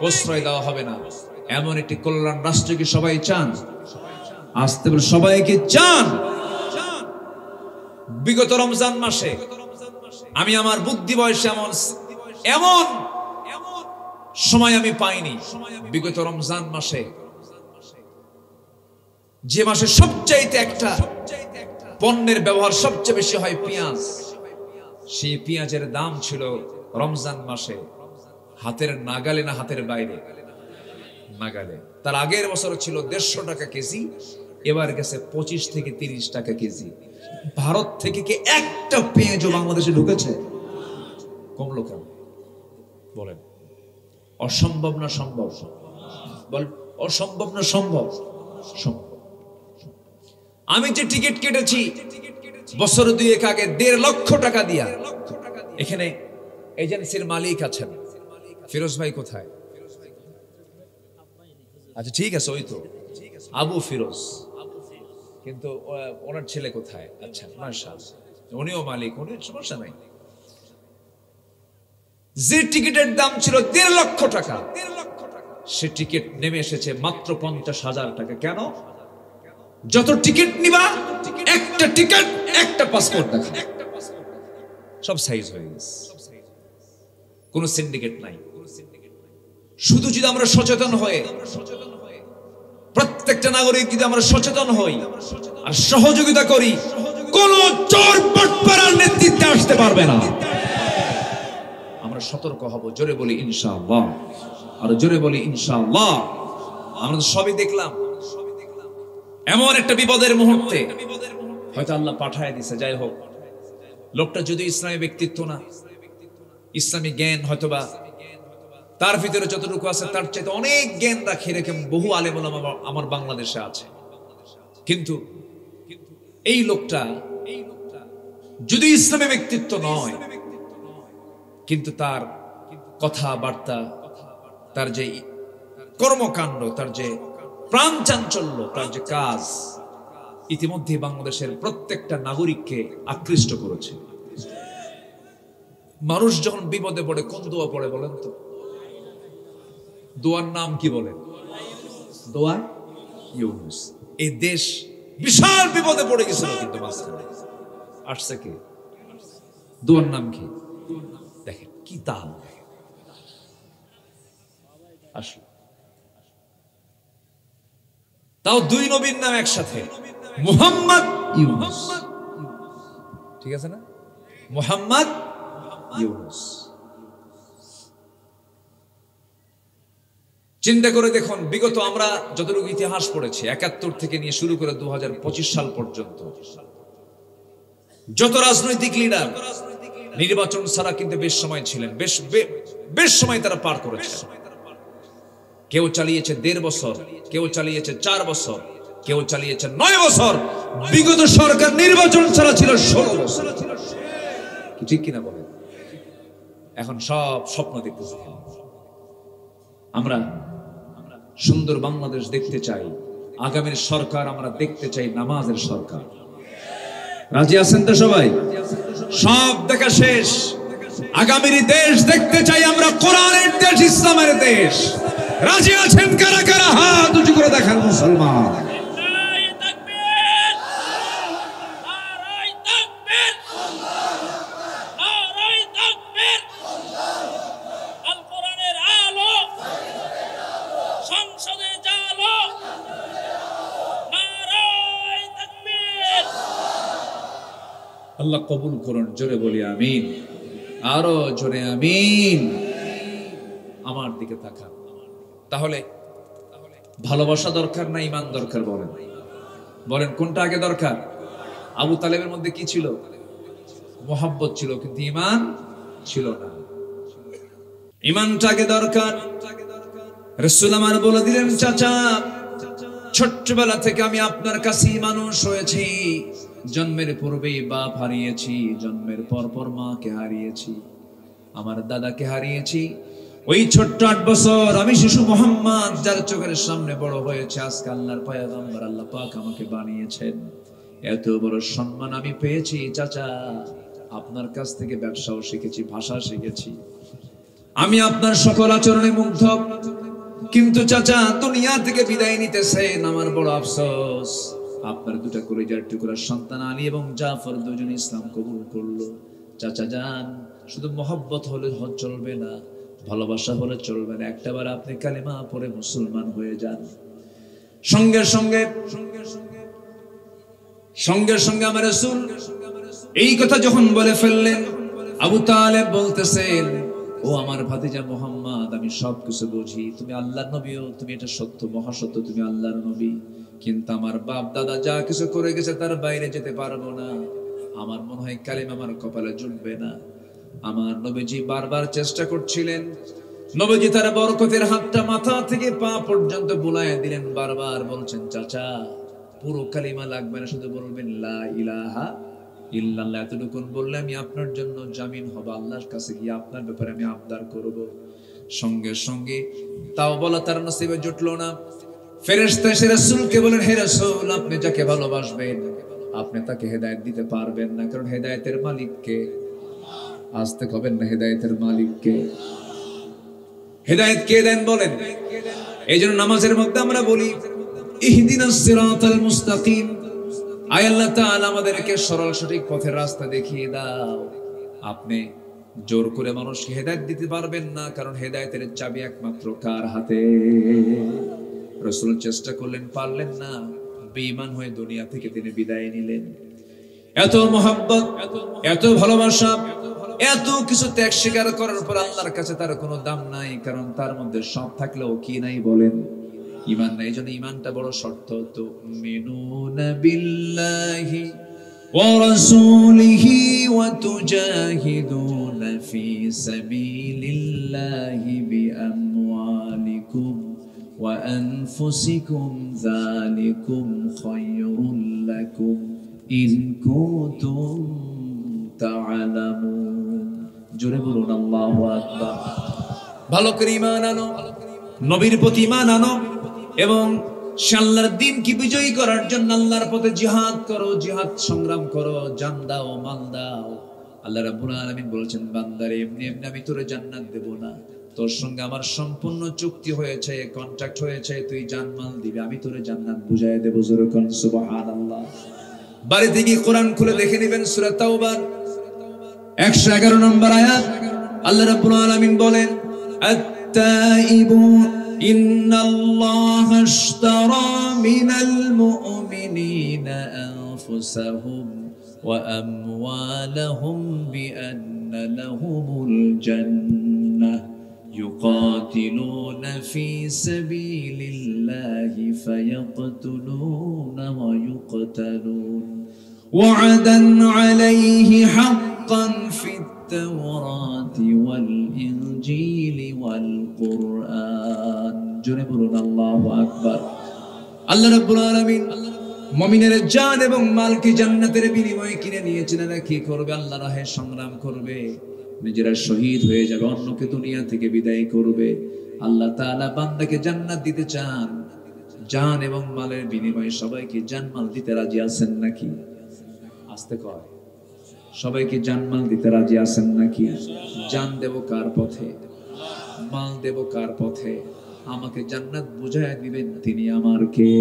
প্রশ্রয় দেওয়া হবে না। এমন একটি কল্যাণ রাষ্ট্র কি সবাই চান? আসতে বলে সবাইকে চান? বিগত রমজান মাসে আমি আমার বুদ্ধি বয়সে এমন সময় আমি পাইনি। বিগত রমজান মাসে, যে মাসে সবচাইতে একটা পণ্যের ব্যবহার সবচেয়ে বেশি হয় পেঁয়াজ, সেই পেঁয়াজের দাম ছিল রমজান মাসে হাতের নাগালে, না হাতের বাইরে? নাগালে। তার আগের বছর ছিল 150 টাকা কেজি, এবার গেছে 25 থেকে 30 টাকা কেজি। ভারত থেকে কি একটা পেঁয়াজও বাংলাদেশে ঢুকেছে? কমলো কেন বলেন? অসম্ভব না সম্ভব? বলেন, অসম্ভব না সম্ভব? সম্ভব। আমি যে টিকিট কেটেছি বছর 2 আগে 1.5 লক্ষ টাকা দিয়া, এখানে এজেন্সির মালিক আছেন, ফিরোজ ভাই কোথায়? আচ্ছা ঠিক আছে, ওই তো আবু ফিরোজ, কিন্তু ওনার ছেলে কোথায়? আচ্ছা মাশাআল্লাহ, উনিও মালিক, উনি সমস্যা নাই। যে টিকিটের দাম ছিল 1.5 লক্ষ টাকা, সে টিকিট নেমে এসেছে মাত্র 50,000 টাকা। কেন? যত টিকিট নিবা, একটা টিকিট একটা পাসপোর্ট দেখা, সব সাইজ হয়ে গেছে, কোন সিন্ডিকেট নাই। শুধু যদি আমরা সচেতন হয়ে, প্রত্যেকটা নাগরিক যদি আমরা সচেতন হই আর সহযোগিতা করি, কোন চোর বাটপাড়ার নেতৃত্বে আসতে পারবে না। আমরা সতর্ক হব। জোরে বলি ইনশাআল্লাহ, আর জোরে বলি ইনশাআল্লাহ। আমরা সবই দেখলাম এমন একটা বিপদের মুহূর্তে হয়তো আল্লাহ পাঠায় দিছে। যাই হোক, লোকটা যদি ইসলামী ব্যক্তিত্ব না, ইসলামী জ্ঞান হয়তোবা তার ভিতরে যতটুকু আছে তার চাইতে অনেক জ্ঞান রাখে, রেখে বহু আলেম ওলামা আমার বাংলাদেশে আছে। কিন্তু এই লোকটা যদি ইসলামী ব্যক্তিত্ব নয়, কিন্তু তার কথাবার্তা, তার যে কর্মকাণ্ড, তার যে প্রাণ চাঞ্চল্য, তার যে কাজ, ইতিমধ্যে বাংলাদেশের প্রত্যেকটা নাগরিককে আকৃষ্ট করেছে। মানুষ যখন বিপদে পড়ে কোন দোয়া পড়ে বলেন তো? দোয়ার নাম কি বলেন? দোয়া ইউনুস। এই দেশ বিশাল বিপদে পড়ে গেছিল, কিন্তু মাঝখানে আসছে কি? দোয়ার নাম কি? দেখেন কি তাল আসলো। তাও 2 নবীর নাম একসাথে, মুহাম্মদ ইউনুস। ঠিক আছে না? মুহাম্মদ ইউনুস। চিন্তা করে দেখুন, বিগত আমরা যতটুকু ইতিহাস পড়েছি, 71 থেকে নিয়ে শুরু করে 2025 সাল পর্যন্ত যত রাজনৈতিক লিডার নির্বাচন ছাড়া কিন্তু বেশ সময় ছিলেন, বেশ সময় তারা পার করেছে। কেউ চালিয়েছে 1.5 বছর, কেউ চালিয়েছে 4 বছর, কেউ চালিয়েছে 9 বছর। বিগত সরকার নির্বাচন ছাড়া ছিল 16 বছর। ঠিক কিনা বলেন? এখন সব স্বপ্ন দেখতেছি। আমরা সুন্দর বাংলাদেশ দেখতে চাই, আগামীর সরকার আমরা দেখতে চাই নামাজের সরকার। রাজি আছেন তো সবাই? সব দেখা শেষ, আগামীর দেশ দেখতে চাই আমরা, কোরআনের দেশ, ইসলামের দেশ। রাজি আছেন কারা কারা? হাত উঁচু করে দেখান মুসলমান। আল্লাহ কবুল করুন, জোরে বলি আমিন, আরো জোরে আমিন। আমার দিকে তাকান। তাহলে ভালোবাসা দরকার না ঈমান দরকার? বলেন বলেন, কোনটা আগে দরকার? আবু তালেবের মধ্যে কি ছিল? মোহাব্বত ছিল, কিন্তু ঈমান ছিল না। ঈমানটা আগে দরকার। রাসূল আমার বলে দিলেন, চাচা ছোট্টবেলা থেকে আমি আপনার কাছেই মানুষ হয়েছি। জন্মের পূর্বেই বাপ হারিয়েছি, জন্মের পর মাকে হারিয়েছি, আমার দাদাকে হারিয়েছি। ওই ছোট্ট 8 বছর আমি শিশু মোহাম্মদ যার চোখের সামনে বড় হয়েছে, আজকে আল্লাহর পয়গম্বর আল্লাহ পাক আমাকে বানিয়েছেন। এত বড় সম্মান আমি পেয়েছি চাচা, আপনার কাছ থেকে ব্যবসাও শিখেছি, ভাষা শিখেছি, আমি আপনার সকল আচরণে মুগ্ধ। কিন্তু চাচা দুনিয়া থেকে বিদায় নিতেছেন, আমার বড় আফসোস। আপনার দুটা কলিজার টুকরা সন্তান আলী এবং জাফর দুজন ইসলাম কবুল করলো। চাচা যান, শুধু মহব্বত হলে চলবে না, ভালোবাসা হলে চলবে না, একটাবার আপনি কালেমা পড়ে মুসলমান হয়ে যান। সঙ্গে সঙ্গে আমার রাসূল এই কথা যখন বলে ফেললেন, আবু তালেব বলতেছেন, ও আমার ভাতিজা মুহাম্মদ, আমি সবকিছু বুঝি, তুমি আল্লাহর নবীও, তুমি এটা সত্য, মহাসত্য, তুমি আল্লাহর নবী, কিন্তু আমার বাপ দাদা যা কিছু করে গেছে তার বাইরে যেতে পারবো না। আমার মনে হয় কালিমা আমার কপালে জুটবে না। আমার নবীজি বারবার চেষ্টা করছিলেন। নবীজি তার বরকতের হাতটা মাথা থেকে পা পর্যন্ত বুলায় দিলেন, বারবার বলছেন, চাচা পুরো কালিমা লাগবে না, শুধু বলবেন লা ইলাহা ইল্লাল্লাহ। এতটুকুন বললে আমি আপনার জন্য জামিন হব, আল্লাহর কাছে গিয়ে আপনার ব্যাপারে আমি আবদার করব। সঙ্গে সঙ্গে তাও বলা তার নসিবে জুটলো না। ফেরেশতা এসে রাসূলকে বলেন, হে রাসূল, আপনি যাকে ভালোবাসবেন আপনি তাকে হেদায়েত দিতে পারবেন না, কারণ হেদায়েতের মালিক কে? আসতে হবেন না, হেদায়েতের মালিক কে? হেদায়েত কে দেন বলেন? এইজন্য নামাজের মধ্যে আমরা বলি, ইহদিনাস সিরাতাল মুস্তাকিম, আয় আল্লাহ তাআলা আমাদেরকে সরল সঠিক পথের রাস্তা দেখিয়ে দাও। আপনি জোর করে মানুষকে হেদায়েত দিতে পারবেন না, কারণ হেদায়েতের চাবি একমাত্র কার হাতে? রাসূল চেষ্টা করলেন, পারলেন না, বেঈমান হয়ে দুনিয়া থেকে তিনি বিদায় নিলেন। এত মহব্বত, এত ভালোবাসা, এত কিছু ত্যাগ স্বীকার করার পর আল্লাহর কাছে তার কোনো দাম নাই, কারণ তার মধ্যে সব থাকলেও কি নাই বলেন? ঈমান নাই। এইজন্য ঈমানটা বড় শর্ত। তো মিনুনা বিল্লাহি ওয়া রাসূলিহি ওয়া তুজাহিদুনা ফি সাবিলিল্লাহি বিআমওয়ালিকুম ওয়া আনফুসিকুম যালিকুম খায়রুল লাকুম ইন কুনতুম তা'লামুন। জোরে বলুন আল্লাহু আকবার। ভালো করে ঈমান আনো, নবীর প্রতি ঈমান আনো, এবং আল্লাহর দ্বীনকে বিজয়ী করার জন্য আল্লাহর পথে জিহাদ করো, জিহাদ সংগ্রাম করো, জান দাও, মাল দাও। আল্লাহ রাব্বুল আলামিন বলেছেন, বান্দারে এমনি এমনি আমি তোরে জান্নাত দেব না, তোর সঙ্গে আমার সম্পূর্ণ চুক্তি হয়েছে, কন্ট্রাক্ট হয়েছে, তুই জানমাল দিবি, আমি তোরে জান্নাত বুঝায় দেব। জোরে কোন সুবহানাল্লাহ। বাড়িতে গিয়ে কোরআন খুলে দেখে নেবেন, সূরা তাওবার 111 নম্বর আয়াত। আল্লাহ রাব্বুল আলামিন বলেন, আত-তাইবুন ইন্নাল্লাহা আশতারা মিনাল মুমিনিনা আনফুসাহুম ওয়া আমওয়ালাহুম বিআন্না লাহুমুল জান্নাহ ইউকাতিলুনা ফি সাবিলিল্লাহি ফায়াকতুলুনা ওয়া ইউকতালুন ওয়া'দান আলাইহি হাক্কান ফিত তাওরাতি ওয়াল ইনজিলি ওয়াল কুরআন। জোরে বলুন আল্লাহু আকবার। আল্লাহ রাব্বুল আলামিন মুমিনের জান এবং মালকে জান্নাতের বিনিময়ে কিনে নিয়েছেন। এরা কি করবে? আল্লাহর রাহে সংগ্রাম করবে, নিজেরা শহীদ হয়ে যাবে, অন্যকে দুনিয়া থেকে বিদায় করবে। আল্লাহ তাআলা বান্দাকে জান্নাত দিতে চান, জান এবং মালের বিনিময়ে সবাইকে জানমাল দিতে রাজি আছেন নাকি? আসতে কয়, সবাইকে জানমাল দিতে রাজি আছেন নাকি? জান দেব কার পথে, মাল দেব কার পথে? আমাকে জান্নাত বুঝায় দিবেন তিনি আমার কে?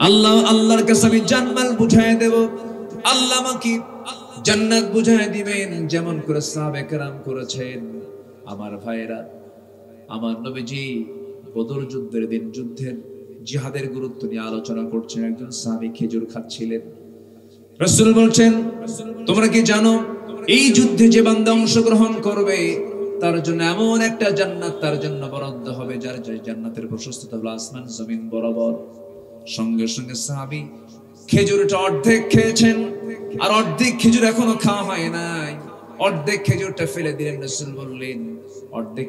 আল্লাহ, আল্লাহর কাছে আমি জানমাল বুঝায় দেব, আল্লাহ আমাকে জান্নাত বুঝায় দিবেন, যেমন করে সাহাবে কেরাম করেছেন। আমার ভাইয়েরা, আমার নবীজি বদর যুদ্ধের দিন যুদ্ধের জিহাদের গুরুত্ব নিয়ে আলোচনা করছেন। একজন সাহাবী খেজুর খাচ্ছিলেন, রাসূল বলছেন, তোমরা কি জানো এই যুদ্ধে যে বান্দা অংশগ্রহণ করবে তার জন্য এমন একটা জান্নাত তার জন্য বরাদ্দ হবে যার জান্নাতের প্রশস্ততা হলো আসমান জমিন বরাবর। সঙ্গে সঙ্গে সাহাবী খেজুরটা অর্ধেক খেয়েছেন, আর অর্ধেক খেজুর এখনো খাওয়া হয় নাই। অর্ধেক খেজুরটা ফেলে দিলেন। রাসূল বললেন, অর্ধেক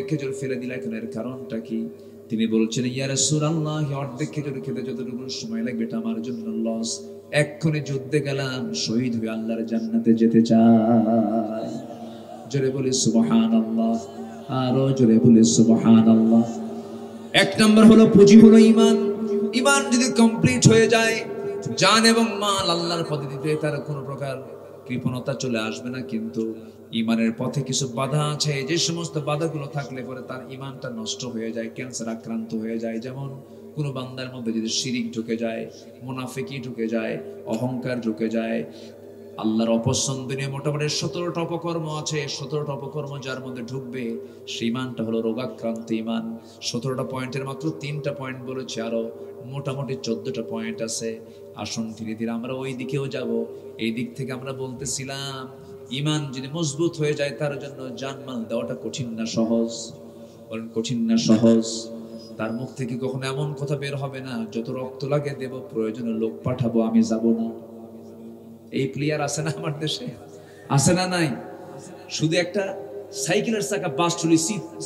খেজুর ফেলে দিলা কেন, এর কারণটা কি? তিনি বলছেন, ইয়া রাসূলুল্লাহ, অর্ধেক খেজুর খেতে যতটুকু সময় লাগবে এটা আমার জন্য লস। এক্ষুনি যুদ্ধে গেলাম, শহীদ হয়ে আল্লাহর জান্নাতে যেতে চাই। জোরে বলি সুবহানাল্লাহ, আরো জোরে বলি সুবহানাল্লাহ। এক নম্বর হলো পুঁজি হলো ঈমান। ঈমান যদি কমপ্লিট হয়ে যায়, জান এবং মাল আল্লাহর পথে দিতে তার কোনো প্রকার কৃপণতা চলে আসবে না। কিন্তু ঈমানের পথে কিছু বাধা আছে, যে সমস্ত বাধাগুলো থাকলে পরে তার ঈমানটা নষ্ট হয়ে যায়, ক্যান্সার আক্রান্ত হয়ে যায়। যেমন কোন বান্দার মধ্যে যদি শিরিক ঢুকে যায়, মুনাফিকি ঢুকে যায়, অহংকার ঢুকে যায়, আল্লাহর অপছন্দনীয় মোটামুটি 17টা অপকর্ম আছে। 17টা অপকর্ম যার মধ্যে ঢুকবে সেই ঈমানটা হলো রোগাক্রান্ত ঈমান। 17টা পয়েন্টের মাত্র 3টা পয়েন্ট বলেছে, আরো মোটামুটি 14টা পয়েন্ট আছে। আসুন ধীরে ধীরে আমরা ওই দিকেও যাব। এই দিক থেকে আমরা বলতেছিলাম, ঈমান যদি মজবুত হয়ে যায় তার জন্য জানমাল দেওয়াটা কঠিন না সহজ? বলেন কঠিন না সহজ? তার মুখ থেকে কখনো এমন কথা বের হবে না, যত রক্ত লাগে দেব, প্রয়োজনে লোক পাঠাবো, আমি যাব না। এই প্লেয়ার আছে না আমার দেশে? আছে না? নাই? শুধু একটা সাইকেলের চাকা বাস চলে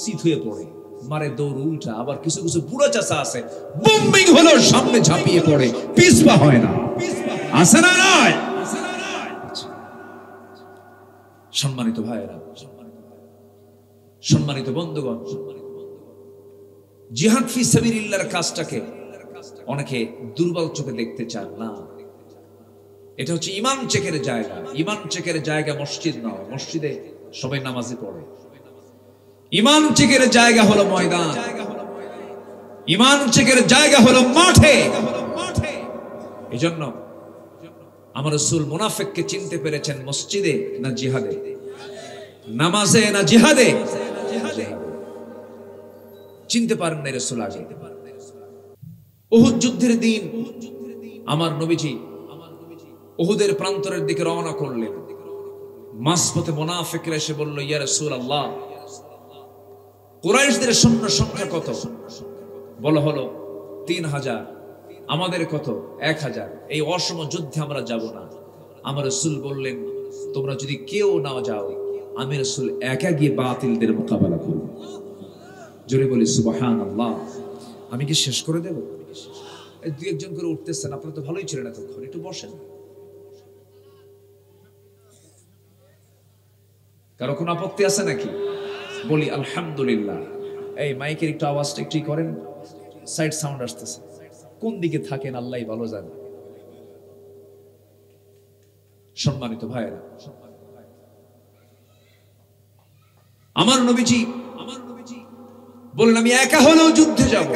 শীত হয়ে পড়ে, মারে দৌড় উল্টা। আবার কিছু কিছু বুড়ো চাচা আছে, বোম্বিং হলো সামনে ঝাঁপিয়ে পড়ে, পিছপা হয় না। আছে না? নাই? সম্মানিত ভাইয়েরা, সম্মানিত বন্ধুগণ, জিহাদ ফি সাবিলিল্লাহর কাজটাকে অনেকে দুর্বল চোখে দেখতে চান না। এটা হচ্ছে ঈমান চেকের জায়গা। ঈমান চেকের জায়গা মসজিদ নয়, মসজিদে সবাই নামাজে পড়ে। ঈমান চেকের জায়গা হলো ময়দান, ঈমান চেকের জায়গা হলো মাঠে। এজন্য আমার রাসূল মুনাফিককে চিনতে পেরেছেন মসজিদে না জিহাদে, নামাজে না জিহাদে? চিনতে পারেন না রাসূল আগে। উহুদ যুদ্ধের দিন আমার নবীজি উহুদের প্রান্তরের দিকে রওনা করলেন। মাঝপথে মুনাফিকরা এসে বলল, ইয়া রাসূলুল্লাহ, কুরাইশদের সৈন্য সংখ্যা কত? বলা হলো 3000। আমাদের কত? 1000। এই অসম যুদ্ধে আমরা যাব না। আমার রাসূল বললেন, তোমরা যদি কেউ না যাও, আমি রাসূল একা গিয়ে বাতিলদের মোকাবেলা করব। জোরে বলি সুবহানাল্লাহ। আমি কি শেষ করে দেব? দুই একজন করে উঠতেছেন, আপনারা তো ভালোই ছিলেন এতক্ষণ, একটু বসেন। কারো কোনো আপত্তি আছে নাকি? বলি আলহামদুলিল্লাহ। এই মাইকের একটু আওয়াজটা একটু করেন, সাইড সাউন্ড আসতেছে। কোন দিকে থাকেন আল্লাহই ভালো জানে। সম্মানিত ভাইয়েরা, আমার নবীজি বলেন, আমি একা হলেও যুদ্ধে যাব।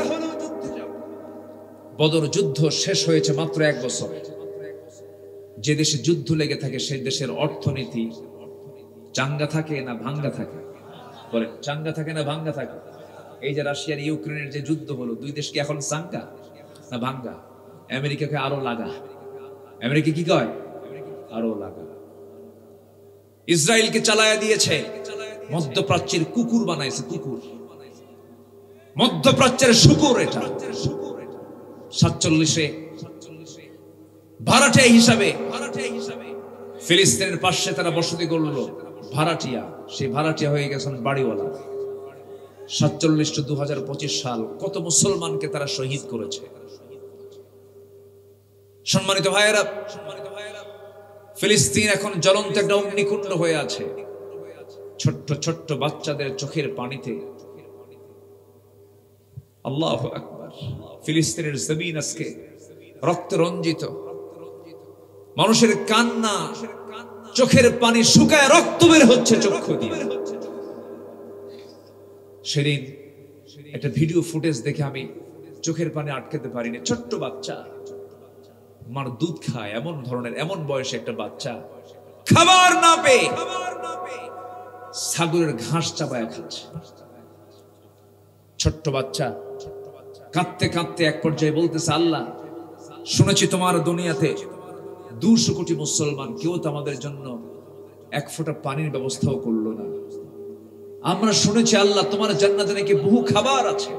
বদর যুদ্ধ শেষ হয়েছে মাত্র 1 বছর। যে দেশে যুদ্ধ লেগে থাকে সেই দেশের অর্থনীতি চাঙ্গা থাকে না ভাঙ্গা থাকে? বলেন, চাঙ্গা থাকে না ভাঙ্গা থাকে? এই যে রাশিয়ার ইউক্রেনের যে যুদ্ধ হলো, দুই দেশ কি এখন চাঙ্গা না ভাঙ্গা? আমেরিকাকে আরো লাগা। আমেরিকা কি কয়? আরো লাগা। ইসরায়েলকে চালায়া দিয়েছে, মধ্যপ্রাচ্যের কুকুর বানাইছে, কুকুর, মধ্যপ্রাচ্যের শুকুর। এটা 47-এ ভাড়াটিয়া হিসাবে ফিলিস্তিনের পাশে তারা বসতি করলো, ভাড়াটিয়া। সেই ভাড়াটিয়া হয়ে গেছেন বাড়িওয়ালা। 47-2025 সাল কত মুসলমানকে তারা শহীদ করেছে। সম্মানিত ভাইয়েরা, ফিলিস্তিন এখন জ্বলন্ত একটা অগ্নিকুণ্ড হয়ে আছে। ছোট্ট ছোট্ট বাচ্চাদের চোখের পানিতে, আল্লাহু আকবার, ফিলিস্তিনের জমিন আজকে রক্ত রঞ্জিত। মানুষের কান্না, চোখের পানি শুকায় রক্ত বের হচ্ছে চক্ষু দিয়ে। সেদিন একটা ভিডিও ফুটেজ দেখে আমি চোখের পানি আটকাতে পারিনি। ছোট্ট বাচ্চা মার দুধ খায়, এমন ধরনের, এমন বয়সে একটা বাচ্চা খাবার না পেয়ে ছাগলের ঘাস চাপায় খাচ্ছে। ছোট্ট বাচ্চা কাঁদতে কাঁদতে এক পর্যায়ে বলতেছে, আল্লাহ, শুনেছি তোমার দুনিয়াতে 200 কোটি মুসলমান, কেউ তো আমাদের জন্য এক ফোঁটা পানির ব্যবস্থাও করলো না। আমরা শুনেছি আল্লাহ তোমার জান্নাতে নাকি বহু খাবার আছে।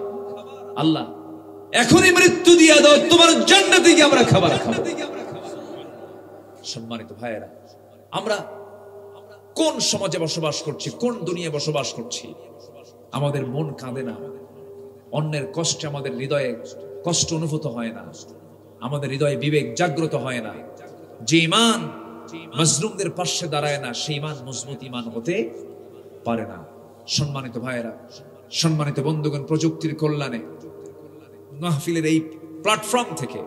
আল্লাহ এখনই মৃত্যু দিয়ে দাও, তোমার জান্নাতে গিয়ে আমরা খাবার খাবো। সম্মানিত ভাইয়েরা, আমরা কোন সমাজে বসবাস করছি, কোন দুনিয়ায় বসবাস করছি? আমাদের মন কাঁদে না, অন্যের কষ্টে আমাদের হৃদয়ে কষ্ট অনুভূত হয় না, আমাদের হৃদয়ে বিবেক জাগ্রত হয় না। যে ঈমান মাজলুমদের পাশে দাঁড়ায় না, সেই ঈমান মজবুত ঈমান হতে পারে না। সম্মানিত ভাইয়েরা, সম্মানিত বন্ধুগণ, প্রযুক্তির কল্যাণে মাহফিলের এই প্ল্যাটফর্ম থেকে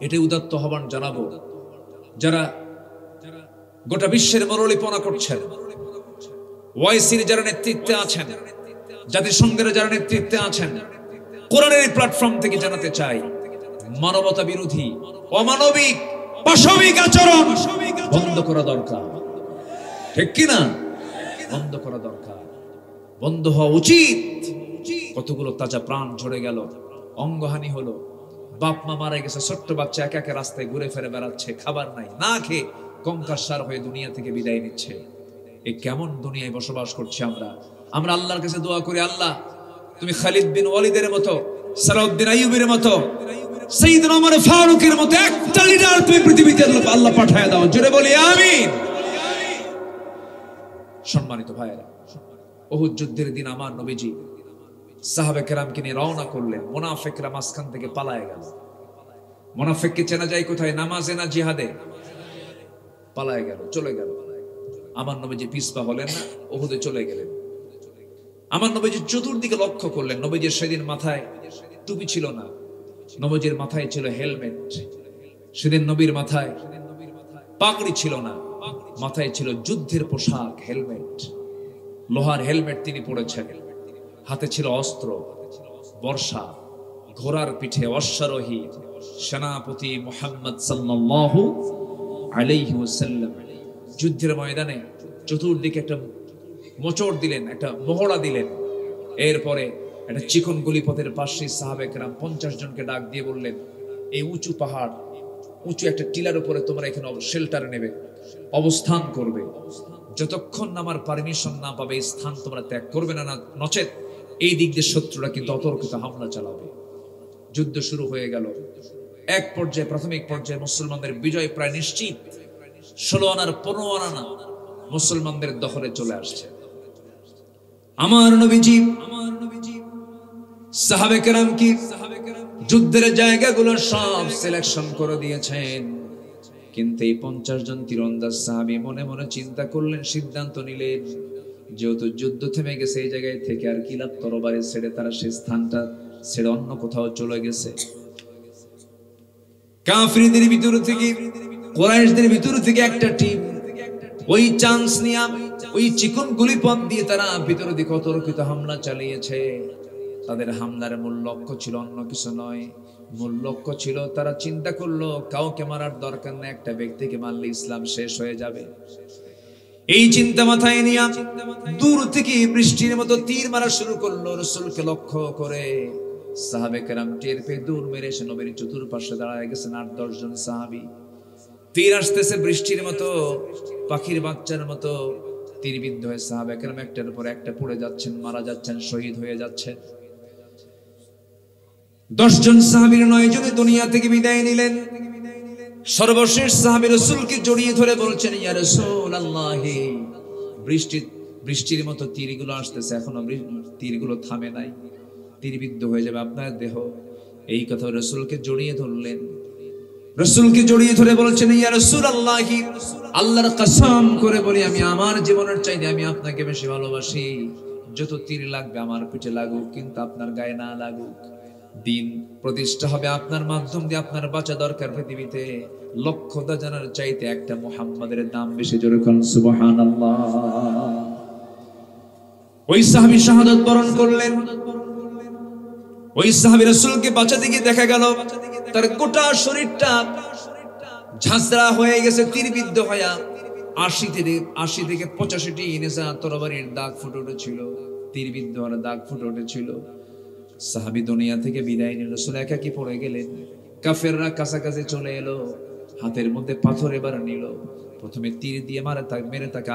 এটাই উদাত্ত আহ্বান জানাবো, যারা গোটা বিশ্বের মরলিপনা করছেন, ওয়াইসির যারা নেতৃত্বে আছেন, জাতিসংঘের যারা নেতৃত্বে আছেন, কোরআনের এই প্ল্যাটফর্ম থেকে জানাতে চাই, মানবতা বিরোধী, অমানবিক, পাশবিক আচরণ বন্ধ করা দরকার। ঠিক কিনা? বন্ধ করা দরকার, বন্ধ হওয়া উচিত। কতগুলো তাজা প্রাণ ঝরে গেল, অঙ্গহানি হলো, বাপ মা মারা গেছে, ছোট্ট বাচ্চা একা একা রাস্তায় ঘুরে ফেরে বেড়াচ্ছে, খাবার নাই, না খেয়ে কঙ্কাসার হয়ে দুনিয়া থেকে বিদায় নিচ্ছে। এই কেমন দুনিয়ায় বসবাস করছি আমরা? আমরা আল্লাহর কাছে দোয়া করি, আল্লাহ তুমি খালিদ বিন ওয়ালিদের মতো, সালাউদ্দিন আইয়ুবের মতো, সাইয়েদনা ওমর ফারুকের মতো একটা লিডার তুমি পৃথিবীতে আল্লাহ পাঠায় দাও। জোরে বলি আমিন। সম্মানিত ভাইয়েরা, উহুদ যুদ্ধের দিন আমার নবীজি সাহাবে কেরামকে নিয়ে রওনা করলেন। মুনাফিকরা মাঝখান থেকে পালায় গেল। মুনাফিককে চেনা যায় কোথায়? নামাজে না জিহাদে? পালায় গেল, চলে গেল। আমার নবীজি পিছপা হলেন না, উহুদে চলে গেলেন। আমার নবীজি চতুর্দিকে লক্ষ্য করলেন। নবীজির সেদিন মাথায় টুপি ছিল না, নবীজির মাথায় ছিল হেলমেট। সেদিন নবীর মাথায় পাগড়ি ছিল না, মাথায় ছিল যুদ্ধের পোশাক, হেলমেট, লোহার হেলমেট তিনি পড়েছেন। হাতে ছিল অস্ত্র, বর্ষা, ঘোড়ার পিঠে অশ্বারোহী সেনাপতি মুহাম্মদ সাল্লাল্লাহু আলাইহি ওয়াসাল্লাম যুদ্ধের ময়দানে চতুর্দিকে একটা মোচড় দিলেন, একটা মহড়া দিলেন। এরপরে একটা চিকন গলিপথের পাশে সাহাবে কেরাম 50 জনকে ডাক দিয়ে বললেন, এই উঁচু পাহাড়, উঁচু একটা টিলার উপরে তোমরা এখানে শেল্টার নেবে, অবস্থান করবে। যতক্ষণ আমার পারমিশন না পাবে এই স্থান তোমরা ত্যাগ করবে না, নচেত এই দিক দিয়ে শত্রুরা কিন্তু অতর্কিত হামলা চালাবে। যুদ্ধ শুরু হয়ে গেল। এক পর্যায়ে, প্রাথমিক পর্যায়ে মুসলমানদের বিজয় প্রায় নিশ্চিত। 16 আনার 15 আনা মুসলমানদের দখলে চলে আসছে। আমার নবীজি সাহাবে কেরাম কি যুদ্ধের জায়গাগুলো সব সিলেকশন করে দিয়েছেন, কিন্তু এই 50 জন তীরন্দাজ সাহাবী মনে মনে চিন্তা করলেন, সিদ্ধান্ত নিলেন, যেহেতু যুদ্ধ থেমে গেছে, এই জায়গায় থেকে আর কি লাভ? তরবারি ছেড়ে তারা সেই স্থানটা ছেড়ে অন্য কোথাও চলে গেছে। কাফিরদের ভিতর থেকে, কুরাইশদের ভিতর থেকে একটা টিম ওই চান্স নিয়ে ওই চিকন গুলিপথ দিয়ে তারা ভিতর দিকে অতর্কিত হামলা চালিয়েছে। তাদের হামলার মূল লক্ষ্য ছিল অন্য কিছু নয়, মূল লক্ষ্য ছিল তারা চিন্তা করলো কাউকে মারার দরকার নেই, একটা ব্যক্তিকে মারলে ইসলাম শেষ হয়ে যাবে। এই চিন্তা মাথায় নিয়ে দূর থেকে বৃষ্টির মতো তীর মারা শুরু করলো রাসূলকে লক্ষ্য করে। সাহাবে কেরাম টের পেয়ে দৌড় মেরে এসে নবীর চতুর্পাশে দাঁড়ায় গেছেন 8-10 জন সাহাবী। তীর আসতেছে বৃষ্টির মতো, পাখির বাচ্চার মতো তীরবিদ্ধ হয়ে সাহাবে কেরাম একটার পর একটা পড়ে যাচ্ছেন, মারা যাচ্ছেন, শহীদ হয়ে যাচ্ছেন। 10 জন সাহাবীর 9 জনে দুনিয়া থেকে বিদায় নিলেন। সর্বশেষ সাহাবী রাসূলকে জড়িয়ে ধরে বলছেন, ইয়া রাসূলুল্লাহ, বৃষ্টির মতো তীরগুলো আসতেছে, এখনো তীরগুলো থামে নাই, তীরবিদ্ধ হয়ে যাবে আপনার দেহ। এই কথা রাসূলকে জড়িয়ে ধরলেন। রাসূলকে জড়িয়ে ধরে বলছেন, ইয়া রাসূলুল্লাহ, আল্লাহর কসম করে বলি, আমি আমার জীবনের চাইতে আমি আপনাকে বেশি ভালোবাসি। যত তীর লাগবে আমার পিঠে লাগুক, কিন্তু আপনার গায়ে না লাগুক। দিন প্রতিষ্ঠা হবে আপনার মাধ্যম দিয়ে, আপনার বাঁচা দরকার পৃথিবীতে। লক্ষ্যটা জানার চাইতে একটা মুহাম্মাদের দাম বেশি। জোরে কোন সুবহানাল্লাহ। ওই সাহাবী শাহাদাত বরণ করলেন। ওই সাহাবী রাসূলকে বাঁচাতে গিয়ে দেখা গেল তার গোটা শরীরটা ঝাঁঝরা হয়ে গেছে, তীরবিদ্ধ হয়ে 80 থেকে 85টি নেজা তরবারির দাগ ফুটে উঠেছিল, তীরবিদ্ধ হওয়ার দাগ ফুটে উঠেছিল। সাহাবী দুনিয়া থেকে বিদায় নিয়ে রাসূল একাকী পড়ে গেলেন। কাফেররা কাছাকাছি চলে এলো, হাতের মধ্যে পাথর এবার নিল। প্রথমে তীর দিয়ে মেরে তাকে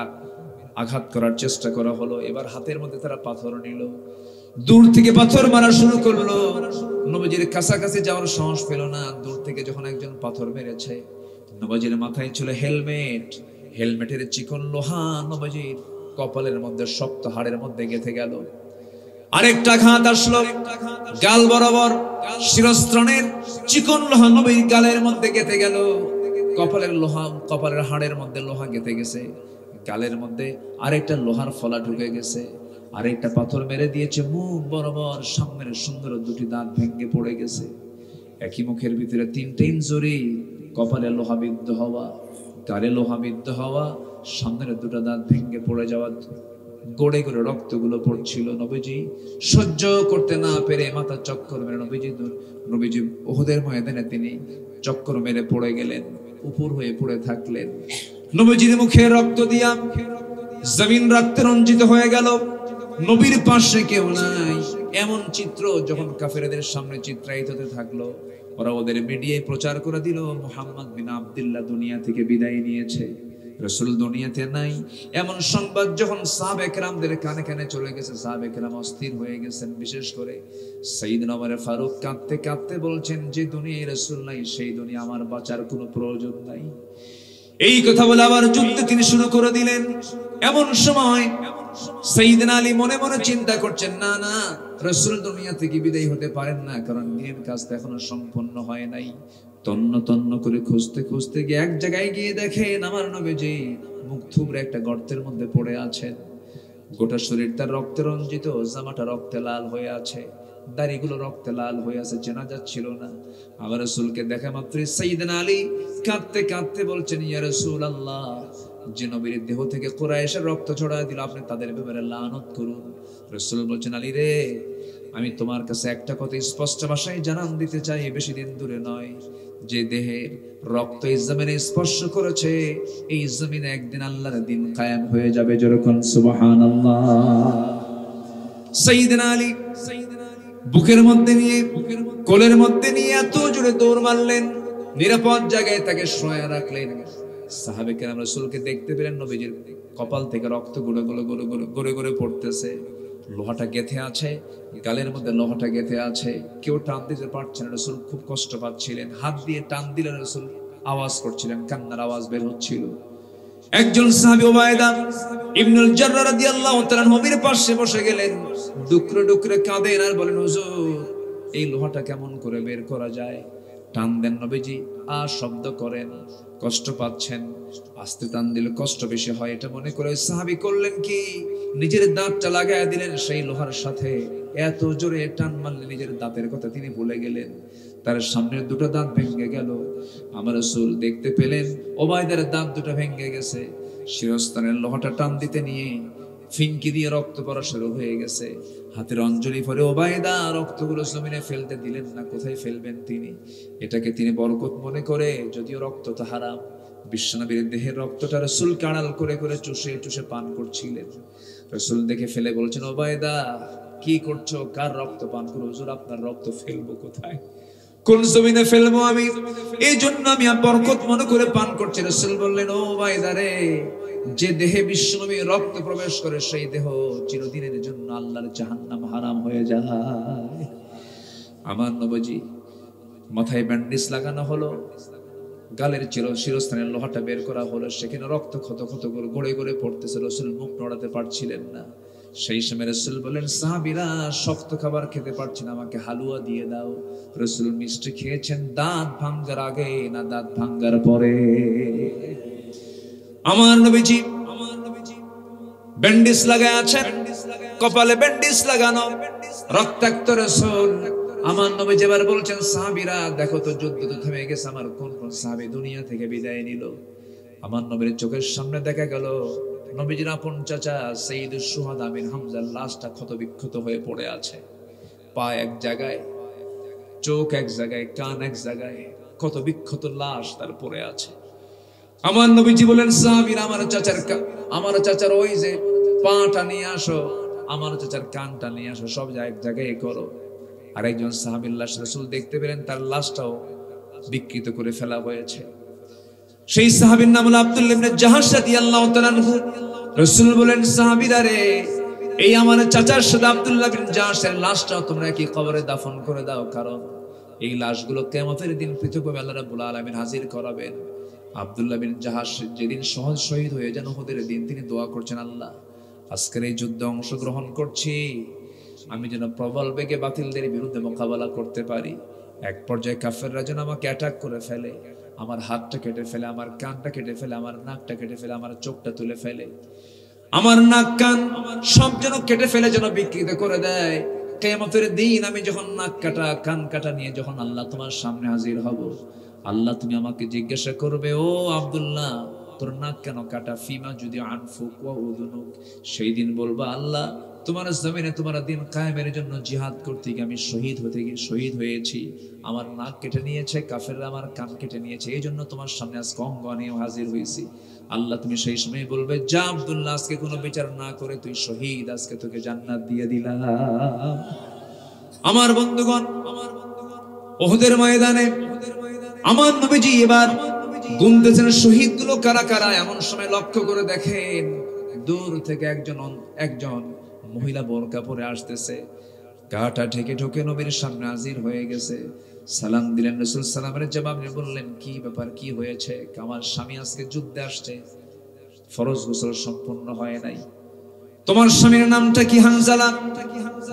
আঘাত করার চেষ্টা করা হলো, এবার হাতের মধ্যে তারা পাথর নিল। দূর থেকে পাথর মারা শুরু করলো। নবীজির কাছাকাছি যাওয়ার সাহস পেল না। দূর থেকে যখন একজন পাথর মেরেছে, নবীজির মাথায় ছিল হেলমেট, হেলমেটের চিকন লোহা নবীজির কপালের মধ্যে শক্ত হাড়ের মধ্যে গেঁথে গেল। আরেকটা ঘাত আসলো গাল বরাবর, শিরস্ত্রণের চিকন লোহা নবীর গালের মধ্যে গেঁথে গেল। কপালের হাড়ের মধ্যে লোহা গেঁথে গেছে, গালের মধ্যে আরেকটা লোহার ফলা ঢুকে গেছে। আরেকটা পাথর মেরে দিয়েছে মুখ বরাবর, সামনের সুন্দর দুটি দাঁত ভেঙে পড়ে গেছে। একই মুখের ভিতরে তিনটে ইনজুরি, কপালে লোহাবিদ্ধ হওয়া, গালে লোহাবিদ্ধ হওয়া, সামনের দুটো দাঁত ভেঙে পড়ে যাওয়া, গড়ে গড়ে রক্তগুলো পড়ছিল। নবীজি সহ্য করতে না পেরে মাথা চক্কর মেরে নবীজি উহুদের ময়দানে তিনি চক্কর মেরে পড়ে গেলেন, উপর হয়ে পড়ে থাকলেন। নবীজির মুখে রক্ত দিয়া জমিন রক্তে রঞ্জিত হয়ে গেল। নবীর পাশে কেউ নাই, এমন চিত্র যখন কাফেরদের সামনে চিত্রায়িত হতে থাকলো। ওরা ওদের মিডিয়ায় প্রচার করে দিল, মুহাম্মদ বিন আব্দুল্লাহ দুনিয়া থেকে বিদায় নিয়েছে, রাসূল দুনিয়াতে নাই। এমন সংবাদ যখন সাহাবে কেরামদের কানে কানে চলে গেছে, সাহাবে কেরাম অস্থির হয়ে গেছেন। বিশেষ করে সাইয়েদনা ওমর ফারুক কাঁদতে কাঁদতে বলছেন, যে দুনিয়ায় রাসূল নাই সেই দুনিয়া আমার বাঁচার কোনো প্রয়োজন নাই। এই কথা বলে আবার যুদ্ধ তিনি শুরু করে দিলেন। এমন সময় সাইয়েদনা আলী মনে মনে চিন্তা করছেন, না না, রাসূল দুনিয়া থেকে বিদায় হতে পারেন না, কারণ দিনের কাজটা এখনো সম্পন্ন হয় নাই। তন্ন তন্ন করে খুঁজতে খুঁজতে গিয়ে এক জায়গায় গিয়ে দেখেন আমার নবীজি মুখ থুবড়ে একটা গর্তের মধ্যে পড়ে আছেন। গোটা শরীর তার রক্তে রঞ্জিত, জামাটা রক্তে লাল হয়ে আছে, দাড়িগুলো রক্তে লাল হয়ে আছে, চেনা যাচ্ছিল না। আমার রাসূলকে দেখা মাত্রই সাইয়েদনা আলী কাঁদতে কাঁদতে বলছেন, ইয়া রাসূলুল্লাহ, যে নবীর দেহ থেকে কুরাইশের রক্ত ছড়ায় দিল, আপনি তাদের ব্যাপারে লানত করুন। রাসূল বলছেন, আলী রে, আমি তোমার কাছে একটা কথা স্পষ্ট ভাষায় জানান দিতে চাই, বেশি দিন দূরে নয়। যে দেহের রক্ত এই জমিনে স্পর্শ করেছে, এই জমিনে একদিন আল্লাহর দিন কায়েম হয়ে যাবে। যেরকম সুবহানাল্লাহ। সাইয়েদনা আলী বুকের মধ্যে নিয়ে, কোলের মধ্যে নিয়ে এত জোরে দৌড় মারলেন, নিরাপদ জায়গায় তাকে শোয়া রাখলেন। সাহাবে কেরাম রাসূলকে দেখতে পেলেন, নবীজির কপাল থেকে রক্ত গড়ে গড়ে পড়তেছে, লোহাটা গেঁথে আছে, গালের মধ্যে লোহাটা গেঁথে আছে, কেউ টান দিতে পারছে না। রাসূল খুব কষ্ট পাচ্ছিলেন, হাত দিয়ে টান দিলেন, রাসূল আওয়াজ করছিলেন, কান্নার আওয়াজ বের হচ্ছিল। একজন সাহাবী উবাইদা ইবনুল জাররাহ রাদিয়াল্লাহু তাআলা নবীর পাশে বসে গেলেন, ডুকরে ডুকরে কাঁদেন আর বলেন, হুজুর, এই লোহাটা কেমন করে বের করা যায়? টান দেন নবীজি, আর শব্দ করেন, কষ্ট পাচ্ছেন, আস্তে টান দিলে কষ্ট বেশি হয়, এটা মনে করে সাহাবী করলেন কি, নিজের দাঁতটা লাগায় দিলেন সেই লোহার সাথে। এত জোরে টান মারলে নিজের দাঁতের কথা তিনি ভুলে গেলেন, তার সামনের দুটো দাঁত ভেঙে গেল। আমার রাসূল দেখতে পেলেন ওবায়দার দাঁত দুটো ভেঙে গেছে, শিরস্ত্রাণের লোহাটা টান দিতে নিয়ে ফিনকি দিয়ে রক্ত পড়া শুরু হয়ে গেছে। হাতের অঞ্জলি পরে ওবায়দা রক্তগুলো জমিনে ফেলতে দিলেন না, কোথায় ফেলবেন তিনি? এটাকে তিনি বরকত মনে করে, যদিও রক্ত তো হারাম, বিশ্বনবীর দেহের রক্তটা রাসূল কাড়াল করে করে চুষে চুষে পান করছিলেন। রাসূল দেখে ফেলে বলছেন, ওবায়দা কি করছো? কার রক্ত পান করো? হুজুর, আপনার রক্ত ফেলবো কোথায়? কোন জমিনে ফেলবো আমি? এই জন্য আমি বরকত মনে করে পান করছি। রাসূল বললেন, ও ওবায়দা রে, যে দেহে বিশ্বনবীর রক্ত প্রবেশ করে সেই দেহ চিরদিনের জন্য আল্লাহর জাহান্নাম হারাম হয়ে যায়। আমার নবীজি মাথায় ব্যান্ডেজ লাগানো হলো, গালের শিরস্ত্রাণের লোহাটা বের করা হলো, সেখানে রক্ত ক্ষত ক্ষত করে গড়ে গড়ে পড়তেছে। রাসূল মুখ নড়াতে পারছিলেন না। সেই সময় রাসূল বলেন, সাহাবীরা শক্ত খাবার খেতে পারছেন, আমাকে হালুয়া দিয়ে দাও। রাসূল মিষ্টি খেয়েছেন দাঁত ভাঙার আগে না দাঁত ভাঙার পরে? আমার নবীজি ব্যান্ডেজ লাগায় আছেন, কপালে ব্যান্ডেজ লাগানো, রক্তাক্ত রাসূল। আমার নবীজি এবার বলছেন, সাহাবীরা দেখো তো, যুদ্ধ তো থেমে গেছে, আমার কোন কোন সাহাবী দুনিয়া থেকে বিদায় নিল। আমার নবীর চোখের সামনে দেখা গেল নবীজির আপন চাচা সাইয়্যিদুশ শুহাদা আমির হামজার লাশটা ক্ষত বিক্ষত হয়ে পড়ে আছে, পা এক জায়গায়, চোখ এক জায়গায়, কান এক জায়গায়, ক্ষত বিক্ষত লাশ তার পড়ে আছে। আমার নবীজি বলেন, সাহাবীরা আমার চাচার ওই যে পাটা নিয়ে আসো, আমার চাচার কানটা নিয়ে আসো, সব এক জায়গায় করো। আর একজন সাহাবীর লাশ রাসূল দেখতে পেলেন, তার লাশটাও বিকৃত করে ফেলা হয়েছে। সেই সাহাবীর নাম হলো আব্দুল্লাহ ইবনে জাহাশ রাদিয়াল্লাহু তাআলা আনহু। রাসূল বলেন, সাহাবীরা রে, এই আমার চাচার সাথে আব্দুল্লাহ বিন জাহাশের লাশটা তোমরা কি কবরে দাফন করে দাও, কারণ এই লাশগুলো কিয়ামতের দিন পৃথকভাবে আল্লাহ রাব্বুল আলামিন হাজির করাবেন। আব্দুল্লাহ বিন জাহাশ যেদিন শহীদ হয়ে যান উহুদের দিন, তিনি দোয়া করছেন, আল্লাহ আজকের এই যুদ্ধে অংশগ্রহণ করছি, আমি যেন প্রবল বেগে বাতিলদের বিরুদ্ধে মোকাবেলা করতে পারি। এক পর্যায়ে কাফেররা যেন আমাকে অ্যাটাক করে ফেলে, আমার হাতটা কেটে ফেলে, আমার কানটা কেটে ফেলে, আমার নাকটা কেটে ফেলে, আমার চোখটা তুলে ফেলে, আমার নাক কান সব যেন কেটে ফেলে, যেন বিকৃত করে দেয়। কিয়ামতের দিন আমি যখন নাক কাটা কান কাটা নিয়ে যখন আল্লাহ তোমার সামনে হাজির হব, আল্লাহ তুমি আমাকে জিজ্ঞাসা করবে, ও আব্দুল্লাহ তোর নাক কেন কাটা, ফিমা যদি আনফুক ওয়া উযুনুক। সেই দিন বলবা, আল্লাহ তোমার জমিনে তোমার দিন কায়েমের জন্য জিহাদ করতে গিয়ে আমি শহীদ হয়েছি, আমার নাক কেটে নিয়েছে কাফেররা, আমার কান কেটে নিয়েছে, এই জন্য তোমার সামনে আজকে অঙ্গ নিয়ে হাজির হয়েছি। আল্লাহ তুমি সেই সময় বলবে, যা আব্দুল্লাহ আজকে কোনো বিচার না করে তুই শহীদ, আজকে তোকে জান্নাত দিয়ে দিলাম। আমার বন্ধুগণ, উহুদের ময়দানে আমার নবীজি এবার গুনতেছেন শহীদগুলো কারা কারা। এমন সময় লক্ষ্য করে দেখেন দূর থেকে একজন মহিলা বোরকা পরে আসতেছে, গাটা ঢেকে ঢোকে নবীর সামনে হাজির হয়ে গেছে। সালাম দিলেন, রাসূল সালামের জবাবে বললেন, কি ব্যাপার, কি হয়েছে? আমার স্বামী আজকে যুদ্ধে আসছে, ফরজ গোসল সম্পূর্ণ হয় নাই। তোমার স্বামীর নামটা কি? হানজালা।